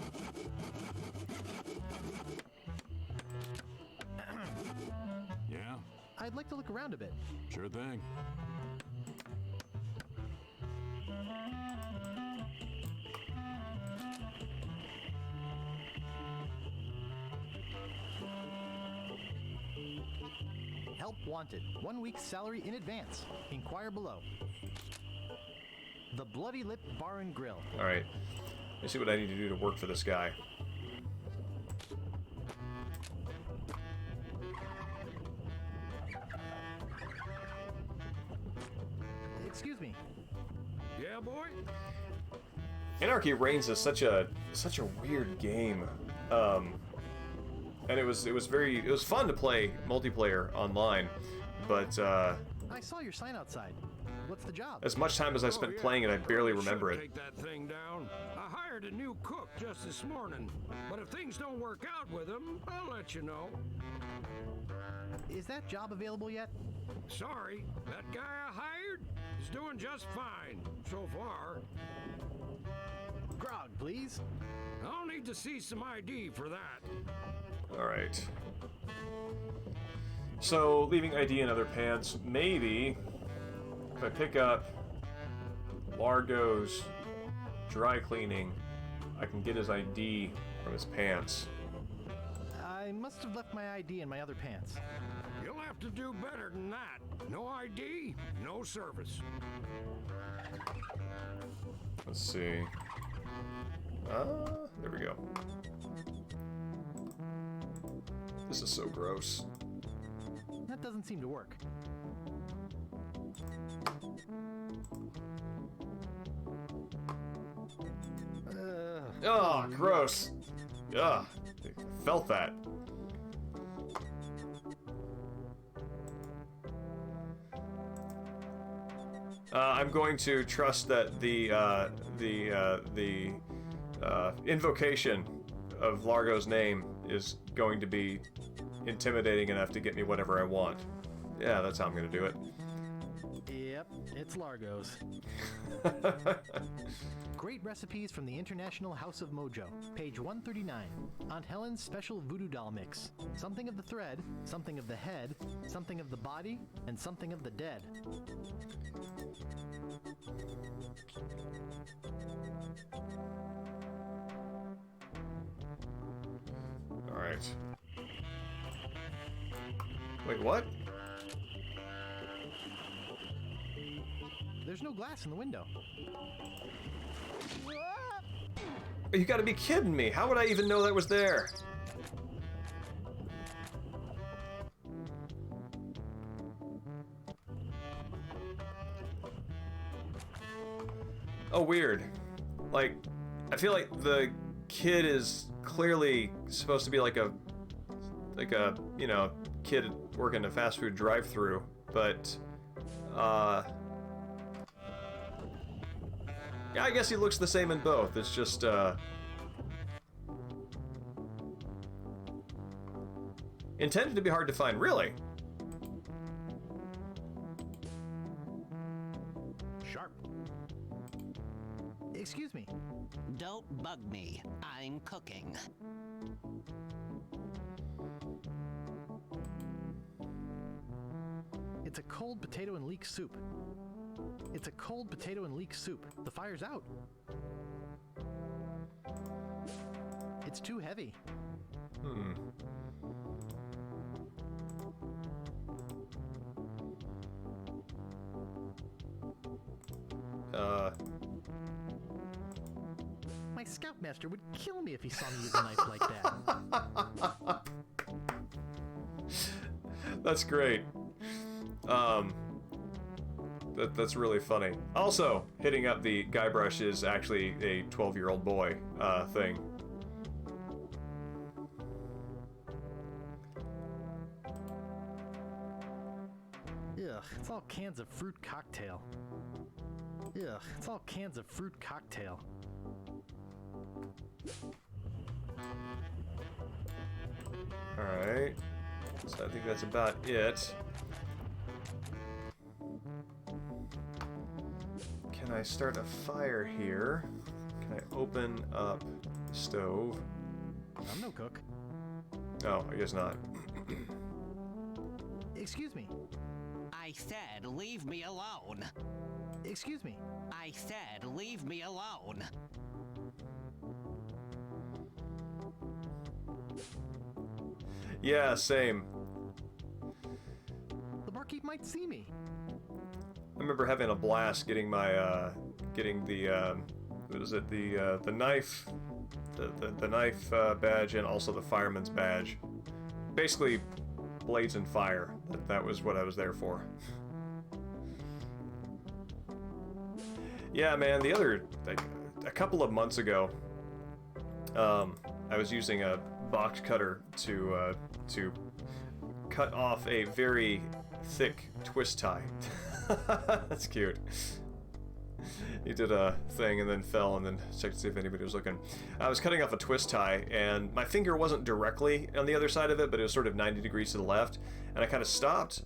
S4: Yeah?
S3: I'd like to look around a bit.
S4: Sure thing.
S3: Help wanted. 1 week's salary in advance. Inquire below. The Bloody Lip Bar and Grill.
S1: Alright. Let me see what I need to do to work for this guy.
S3: Excuse me.
S7: Yeah, boy?
S1: Anarchy Reigns is such a weird game. And it was fun to play multiplayer online, but
S3: I saw your sign outside. What's the job?
S1: as much time as I spent playing it, I barely remember it.
S7: Take that thing down. I hired a new cook just this morning, but if things don't work out with him, I'll let you know.
S3: Is that job available yet?
S7: Sorry, that guy I hired is doing just fine so far.
S3: Grog, please.
S7: I'll need to see some ID for that.
S1: Alright. So, leaving ID in other pants, maybe if I pick up Largo's dry cleaning, I can get his ID from his pants.
S3: I must have left my ID in my other pants.
S7: You'll have to do better than that. No ID, no service.
S1: Let's see. There we go. This is so gross.
S3: That doesn't seem to work.
S1: Oh, gross. Ugh. I felt that. I'm going to trust that the invocation of Largo's name is going to be intimidating enough to get me whatever I want. Yeah, that's how I'm going to do it.
S3: Yep, it's Largo's. Great recipes from the International House of Mojo, page 139. Aunt Helen's special voodoo doll mix. Something of the thread, something of the head, something of the body, and something of the dead.
S1: Alright. Wait, what?
S3: There's no glass in the window.
S1: You gotta be kidding me. How would I even know that was there? Oh, weird. Like, I feel like the kid is clearly supposed to be like a, you know, kid working a fast food drive-thru, but, yeah, I guess he looks the same in both. It's just, intended to be hard to find, really.
S3: Sharp. Excuse me.
S17: Don't bug me. I'm cooking.
S3: It's a cold potato and leek soup. It's a cold potato and leek soup. The fire's out. It's too heavy.
S1: Hmm.
S3: My scoutmaster would kill me if he saw me use a knife like that.
S1: That's great. That's really funny. Also, hitting up the Guybrush is actually a 12-year-old boy thing.
S3: Ugh, it's all cans of fruit cocktail. Ugh, it's all cans of fruit cocktail.
S1: Alright. So I think that's about it. Can I start a fire here? Can I open up the stove?
S3: I'm no cook.
S1: Oh, I guess not.
S3: Excuse me.
S17: I said leave me alone.
S3: Excuse me.
S17: I said leave me alone.
S1: Yeah, same.
S3: The barkeep might see me.
S1: I remember having a blast getting my getting the what is it, the knife, the knife badge, and also the fireman's badge. Basically, blades and fire. That was what I was there for. Yeah, man. The other, like, a couple of months ago, I was using a box cutter to cut off a very thick twist tie. That's cute. He did a thing and then fell and then checked to see if anybody was looking. I was cutting off a twist tie and my finger wasn't directly on the other side of it, but it was sort of 90 degrees to the left. And I kind of stopped,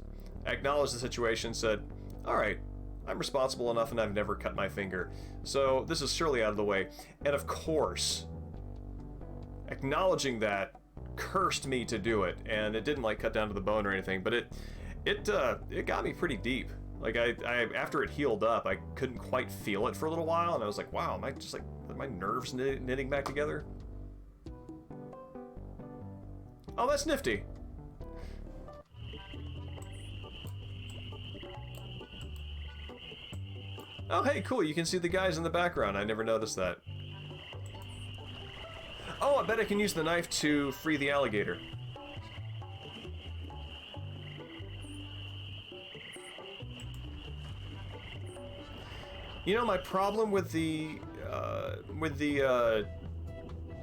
S1: acknowledged the situation, said, all right, I'm responsible enough and I've never cut my finger. So this is surely out of the way. And of course, acknowledging that cursed me to do it, and it didn't like cut down to the bone or anything, but it got me pretty deep. Like I after it healed up, I couldn't quite feel it for a little while, and I was like, wow, am I just like, are my nerves knitting back together? Oh, that's nifty. Oh, hey, cool, you can see the guys in the background. I never noticed that. Oh, I bet I can use the knife to free the alligator. You know, my problem with the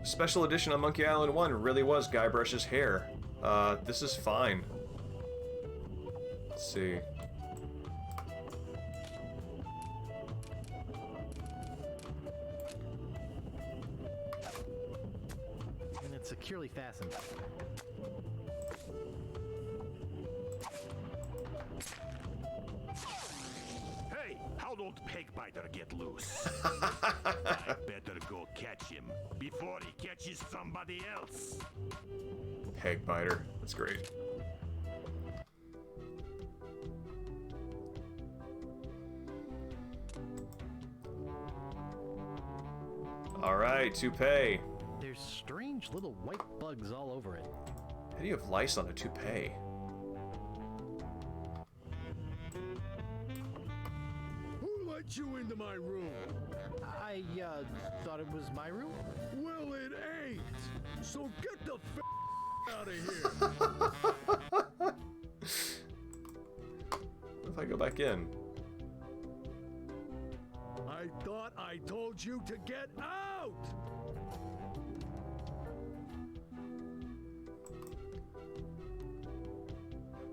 S1: special edition on Monkey Island 1 really was Guybrush's hair. This is fine. Let's see.
S3: And it's securely fastened.
S13: Hey, how'd old Pegbiter get loose? I better go catch him before he catches somebody else.
S1: Pegbiter. That's great. Alright, toupee.
S3: There's strange little white bugs all over it.
S1: How do you have lice on a toupee?
S9: Who let you into my room?
S3: I thought it was my room.
S9: Well, it ain't. So get the out of here.
S1: What if I go back in?
S9: I thought I told you to get out.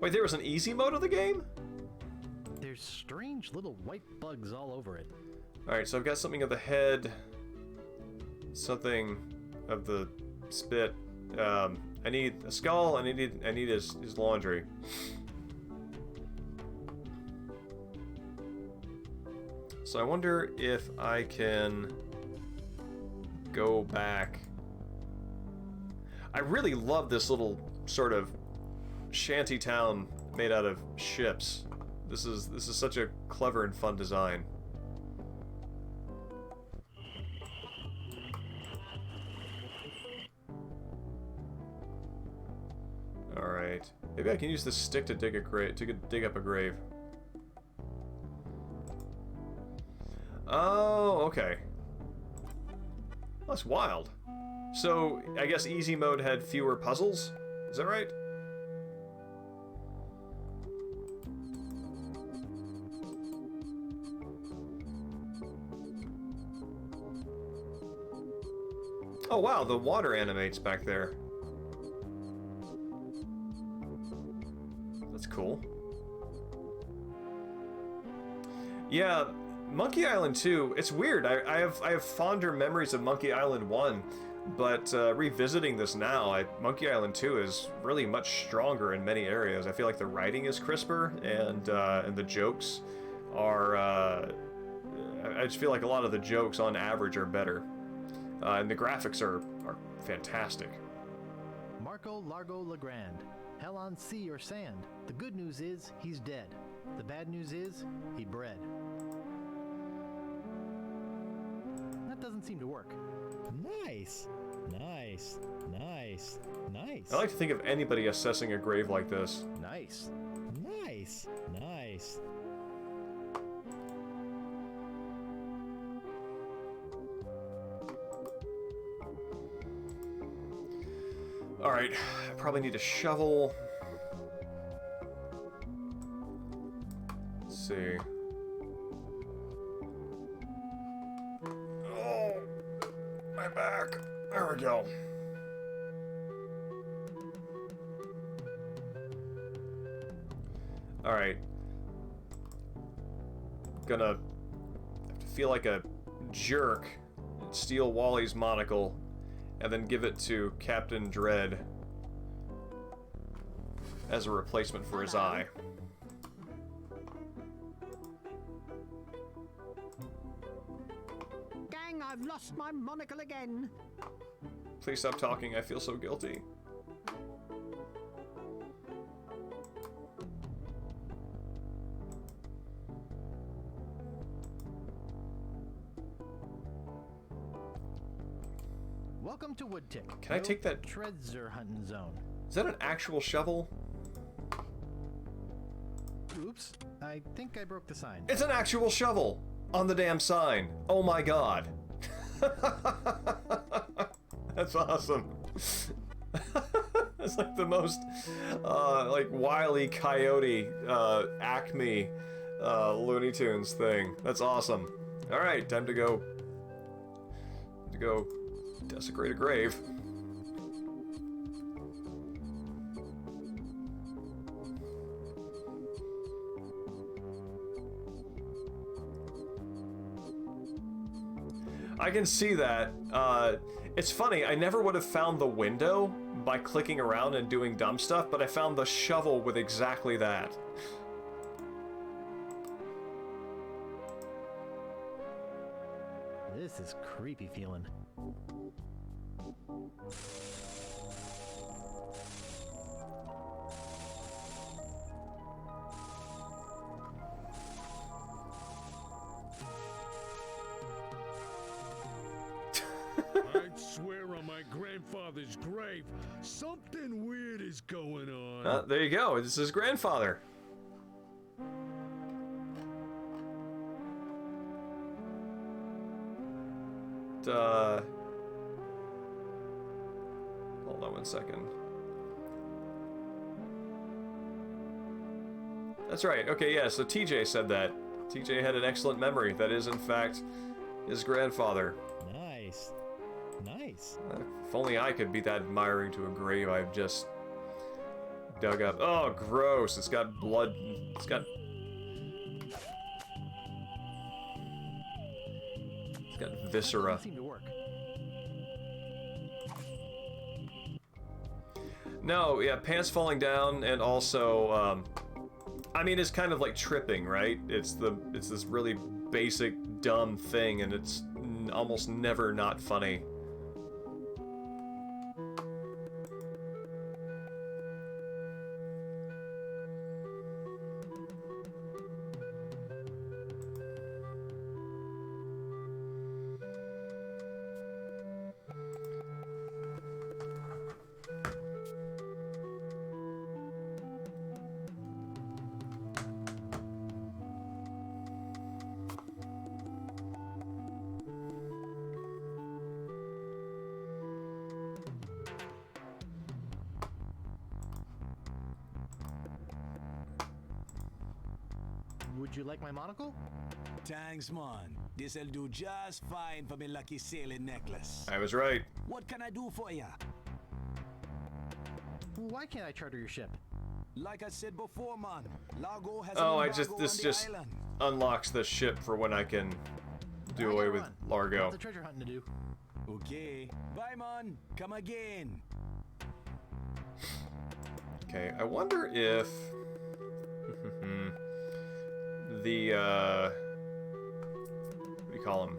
S1: Wait, there was an easy mode of the game?
S3: There's strange little white bugs all over it.
S1: Alright, so I've got something of the head, something of the spit. I need a skull, and I need his laundry. So I wonder if I can go back. I really love this little sort of shanty town made out of ships. This is such a clever and fun design. All right, maybe I can use this stick to dig up a grave. Oh, okay. That's wild. So I guess easy mode had fewer puzzles. Is that right? Oh wow, the water animates back there. That's cool. Yeah, Monkey Island 2, it's weird. I have fonder memories of Monkey Island 1, but revisiting this now, Monkey Island 2 is really much stronger in many areas. I feel like the writing is crisper, and the jokes are... I just feel like a lot of the jokes on average are better. And the graphics are fantastic.
S3: Marco Largo Legrand. Hell on sea or sand. The good news is he's dead. The bad news is he bred. That doesn't seem to work.
S18: Nice. Nice. Nice. Nice.
S1: I like to think of anybody assessing a grave like this.
S3: Nice.
S18: Nice. Nice.
S1: Alright, I probably need a shovel. Let's see. Oh, my back. There we go. Alright. Gonna have to feel like a jerk and steal Wally's monocle and then give it to Captain Dread as a replacement for his eye.
S8: Gang, I've lost my monocle again.
S1: Please stop talking, I feel so guilty.
S3: Welcome to Woodtick.
S1: Can I take that?
S3: Treadsur hunting zone.
S1: Is that an actual shovel?
S3: Oops, I think I broke the sign.
S1: It's an actual shovel on the damn sign. Oh my god. That's awesome. That's like the most like Wile E. Coyote Acme Looney Tunes thing. That's awesome. All right, time to go desecrate a grave. I can see that. It's funny, I never would have found the window by clicking around and doing dumb stuff, but I found the shovel with exactly that.
S3: This is creepy feeling.
S9: I'd swear on my grandfather's grave, something weird is going on.
S1: There you go, it's his grandfather. Hold on 1 second. That's right, okay, yeah, so TJ said that. TJ had an excellent memory. That is, in fact, his grandfather.
S18: Nice. Nice.
S1: If only I could be that admiring to a grave I've just dug up. Oh, gross. It's got blood. It's got viscera.
S3: Doesn't seem to work.
S1: No, yeah, pants falling down, and also, I mean, it's kind of like tripping, right? It's this really basic, dumb thing, and it's almost never not funny.
S3: Would you like my monocle?
S14: Thanks, man. This'll do just fine for me lucky sailing necklace.
S1: I was right.
S14: What can I do for ya?
S3: Why can't I charter your ship?
S14: Like I said before, man. Largo has
S1: Oh,
S14: an embargo
S1: this
S14: on the
S1: just
S14: island.
S1: unlocks the ship for when I can do away with Largo.
S3: Lots of treasure hunting to do.
S14: Okay. Bye, man. Come again.
S1: Okay, I wonder if the what do you call them?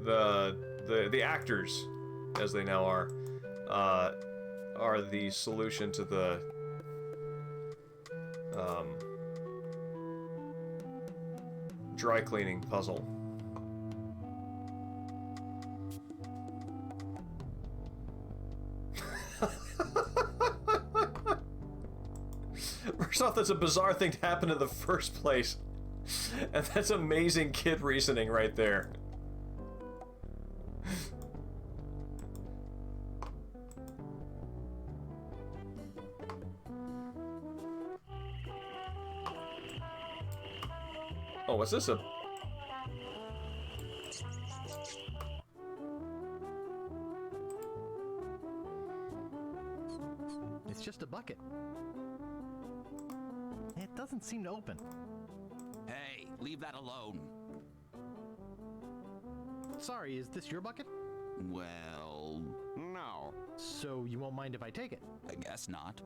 S1: The actors, as they now are the solution to the dry cleaning puzzle. First off, that's a bizarre thing to happen in the first place. And that's amazing kid reasoning right there. Oh, what's this?
S3: It's just a bucket. It doesn't seem to open.
S5: Hey, leave that alone.
S3: Sorry, is this your bucket?
S5: Well, no.
S3: So you won't mind if I take it?
S5: I guess not.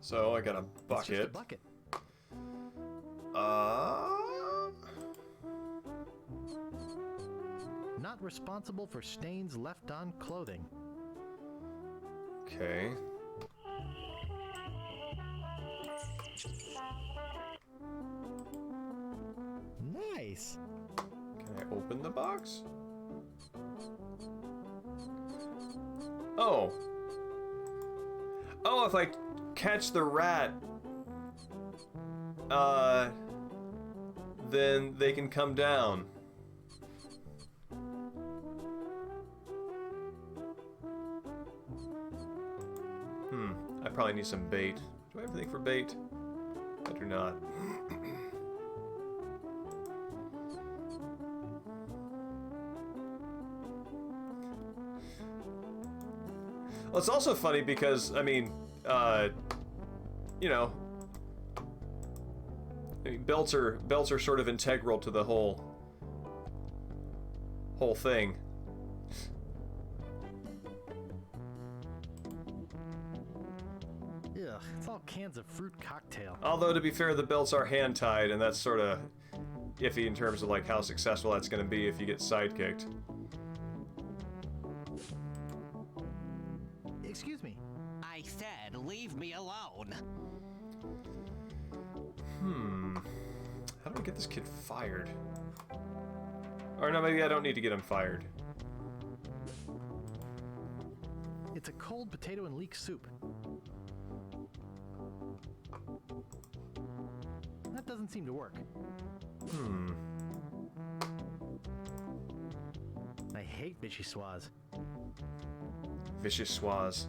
S1: So I got a bucket.
S3: It's just a bucket. Not responsible for stains left on clothing.
S1: Okay.
S18: Nice.
S1: Can I open the box? Oh. Oh, if I catch the rat, then they can come down. I probably need some bait. Do I have anything for bait? I do not. Well, it's also funny because, I mean, you know, I mean, belts are sort of integral to the whole thing.
S3: Ugh, it's all cans of fruit cocktail.
S1: Although, to be fair, the belts are hand-tied, and that's sort of iffy in terms of, like, how successful that's going to be if you get sidekicked.
S3: Excuse me.
S17: I said leave me alone.
S1: How do I get this kid fired? Or no, maybe I don't need to get him fired.
S3: It's a cold potato and leek soup. That doesn't seem to work. I hate vichyssoise.
S1: Vichyssoise.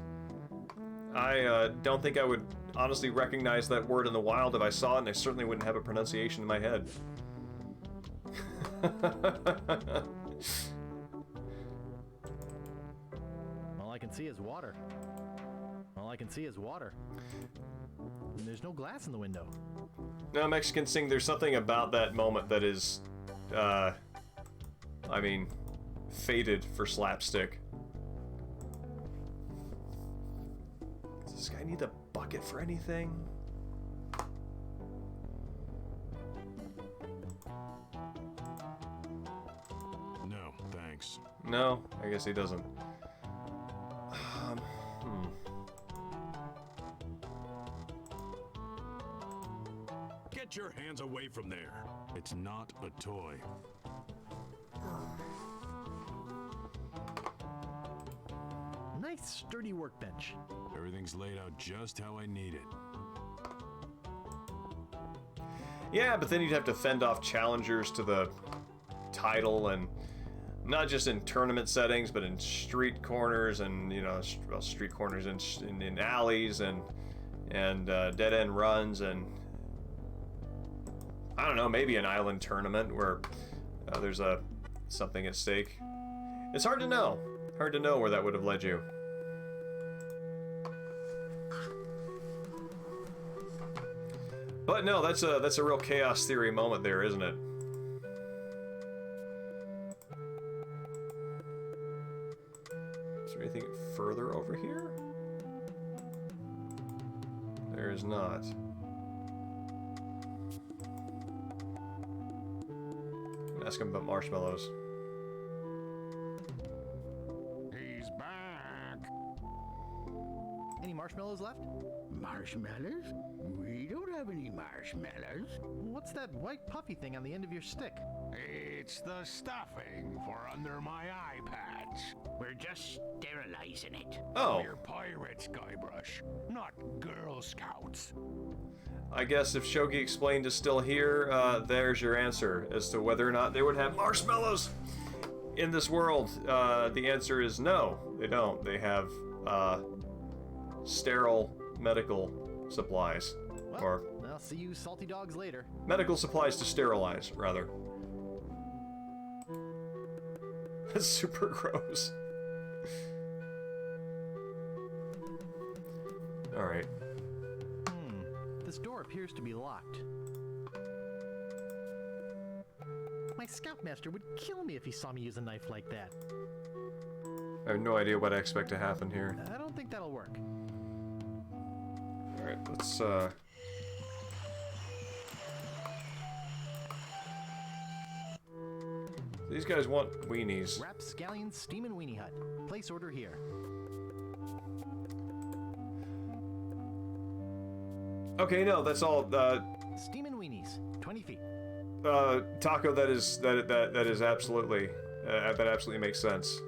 S1: I don't think I would honestly recognize that word in the wild if I saw it, and I certainly wouldn't have a pronunciation in my head.
S3: All I can see is water. All I can see is water. And there's no glass in the window.
S1: No, Mexican Sing, there's something about that moment that is, I mean, fated for slapstick. Does this guy need a bucket for anything?
S4: No, thanks.
S1: No, I guess he doesn't.
S4: Get your hands away from there. It's not a toy.
S3: Nice sturdy workbench.
S4: Everything's laid out just how I need it.
S1: Yeah, but then you'd have to fend off challengers to the title, and not just in tournament settings, but in street corners and, you know, well, street corners in alleys and dead end runs, and I don't know, maybe an island tournament where there's something at stake. It's hard to know. Hard to know where that would have led you. But no, that's a real chaos theory moment there, isn't it? Is there anything further over here? There is not. Ask him about marshmallows.
S7: He's back.
S3: Any marshmallows left?
S16: Marshmallows? We don't have any marshmallows.
S3: What's that white puffy thing on the end of your stick?
S7: It's the stuffing for under my eye patch.
S16: We're just sterilizing it.
S1: Oh.
S7: We're pirates, Guybrush, not Girl Scouts.
S1: I guess if Shogi Explained is still here, there's your answer as to whether or not they would have marshmallows in this world. The answer is no, they don't. They have sterile medical supplies.
S3: Well,
S1: Or
S3: I'll see you salty dogs later.
S1: medical supplies to sterilize, rather. That's super gross. Alright.
S3: This door appears to be locked. My scoutmaster would kill me if he saw me use a knife like that.
S1: I have no idea what I expect to happen here.
S3: I don't think that'll work.
S1: Alright, let's, These guys want weenies.
S3: Rapscallion Steamin' Weenie Hut. Place order here.
S1: Okay, no, that's all.
S3: Steamin' Weenies, 20 feet.
S1: Taco, that is absolutely that absolutely makes sense.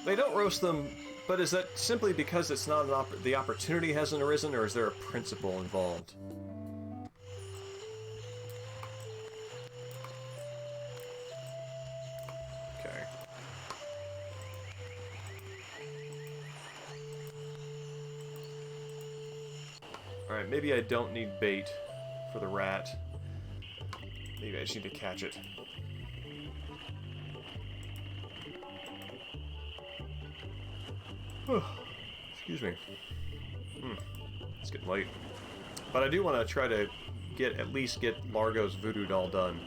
S1: They don't roast them, but is that simply because it's not the opportunity hasn't arisen, or is there a principle involved? Alright, maybe I don't need bait for the rat. Maybe I just need to catch it. Excuse me. It's getting late. But I do want to try to at least get Largo's voodoo doll done.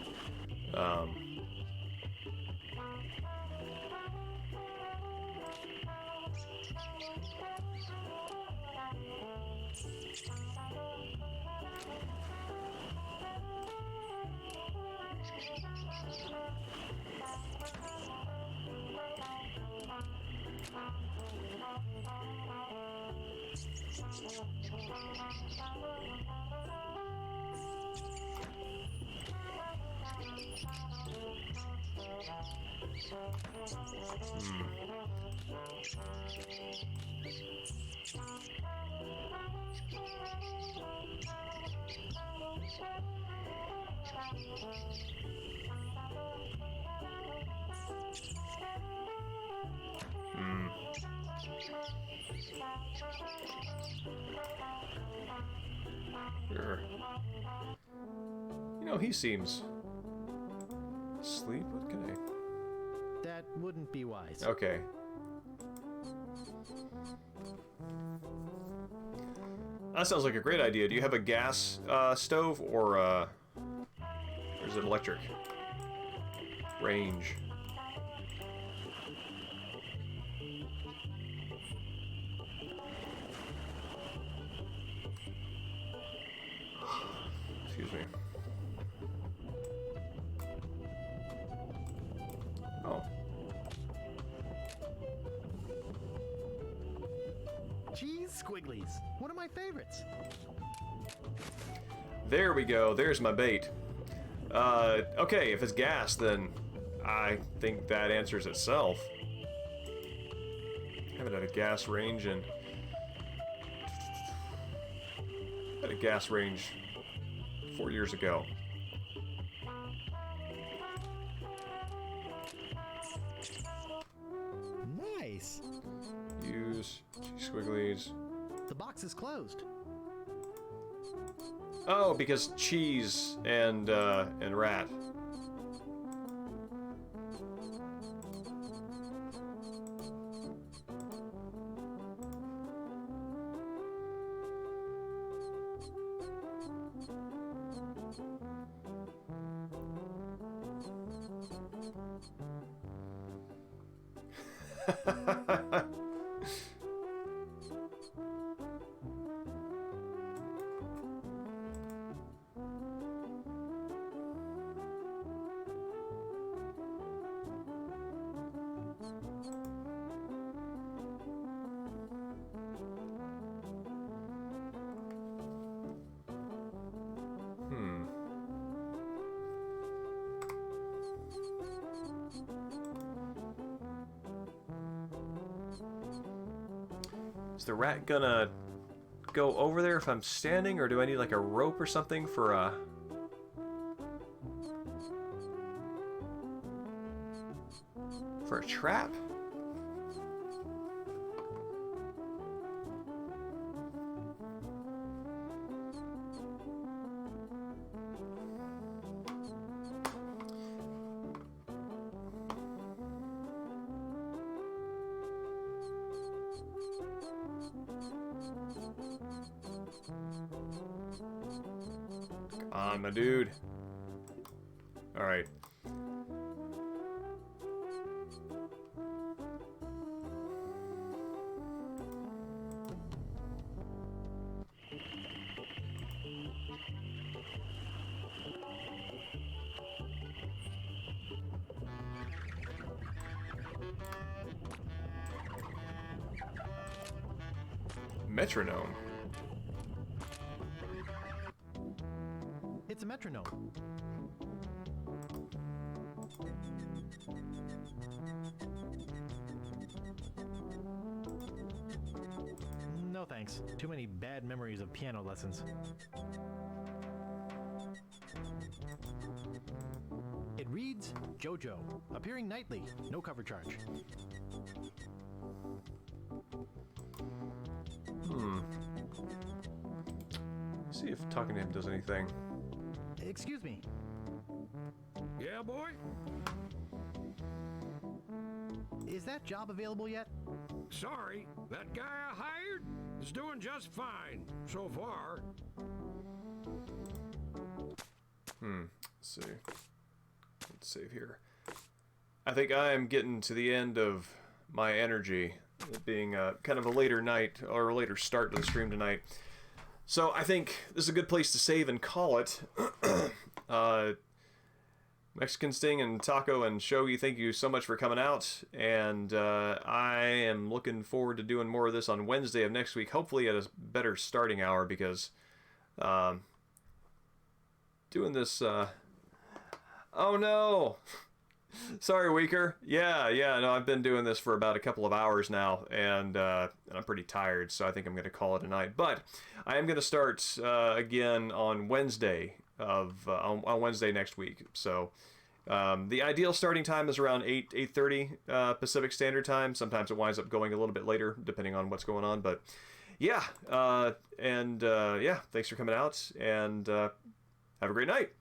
S1: Sure. You know, he seems asleep. What can I?
S3: That wouldn't be wise.
S1: Okay. That sounds like a great idea. Do you have a gas stove or is it electric? Range. Excuse me. Oh.
S3: Cheese squigglies. One of my favorites.
S1: There we go. There's my bait. Okay, if it's gas, then I think that answers itself. I haven't had a gas range in... had a gas range 4 years ago.
S18: Nice.
S1: Use cheese squigglies.
S3: The box is closed.
S1: Oh, because cheese and rat. Is the rat gonna go over there if I'm standing, or do I need like a rope or something for a... for a trap? on, my dude. Alright. Metronome.
S3: It's a metronome. No thanks. Too many bad memories of piano lessons. It reads JoJo, appearing nightly, no cover charge.
S1: See if talking to him does anything.
S3: Excuse me.
S7: Yeah, boy?
S3: Is that job available yet?
S7: Sorry, that guy I hired is doing just fine so far.
S1: Let's see. Let's save here. I think I am getting to the end of my energy, it being kind of a later night or a later start to the stream tonight. So I think this is a good place to save and call it. Mexican Sting and Taco and Shogi, thank you so much for coming out. And I am looking forward to doing more of this on Wednesday of next week, hopefully at a better starting hour, because doing this... Oh no! Sorry, Weaker. Yeah, no, I've been doing this for about a couple of hours now, and I'm pretty tired, so I think I'm going to call it a night. But I am going to start again on Wednesday on Wednesday next week. So the ideal starting time is around 8:30 Pacific Standard Time. Sometimes it winds up going a little bit later, depending on what's going on. But yeah, yeah, thanks for coming out, and have a great night.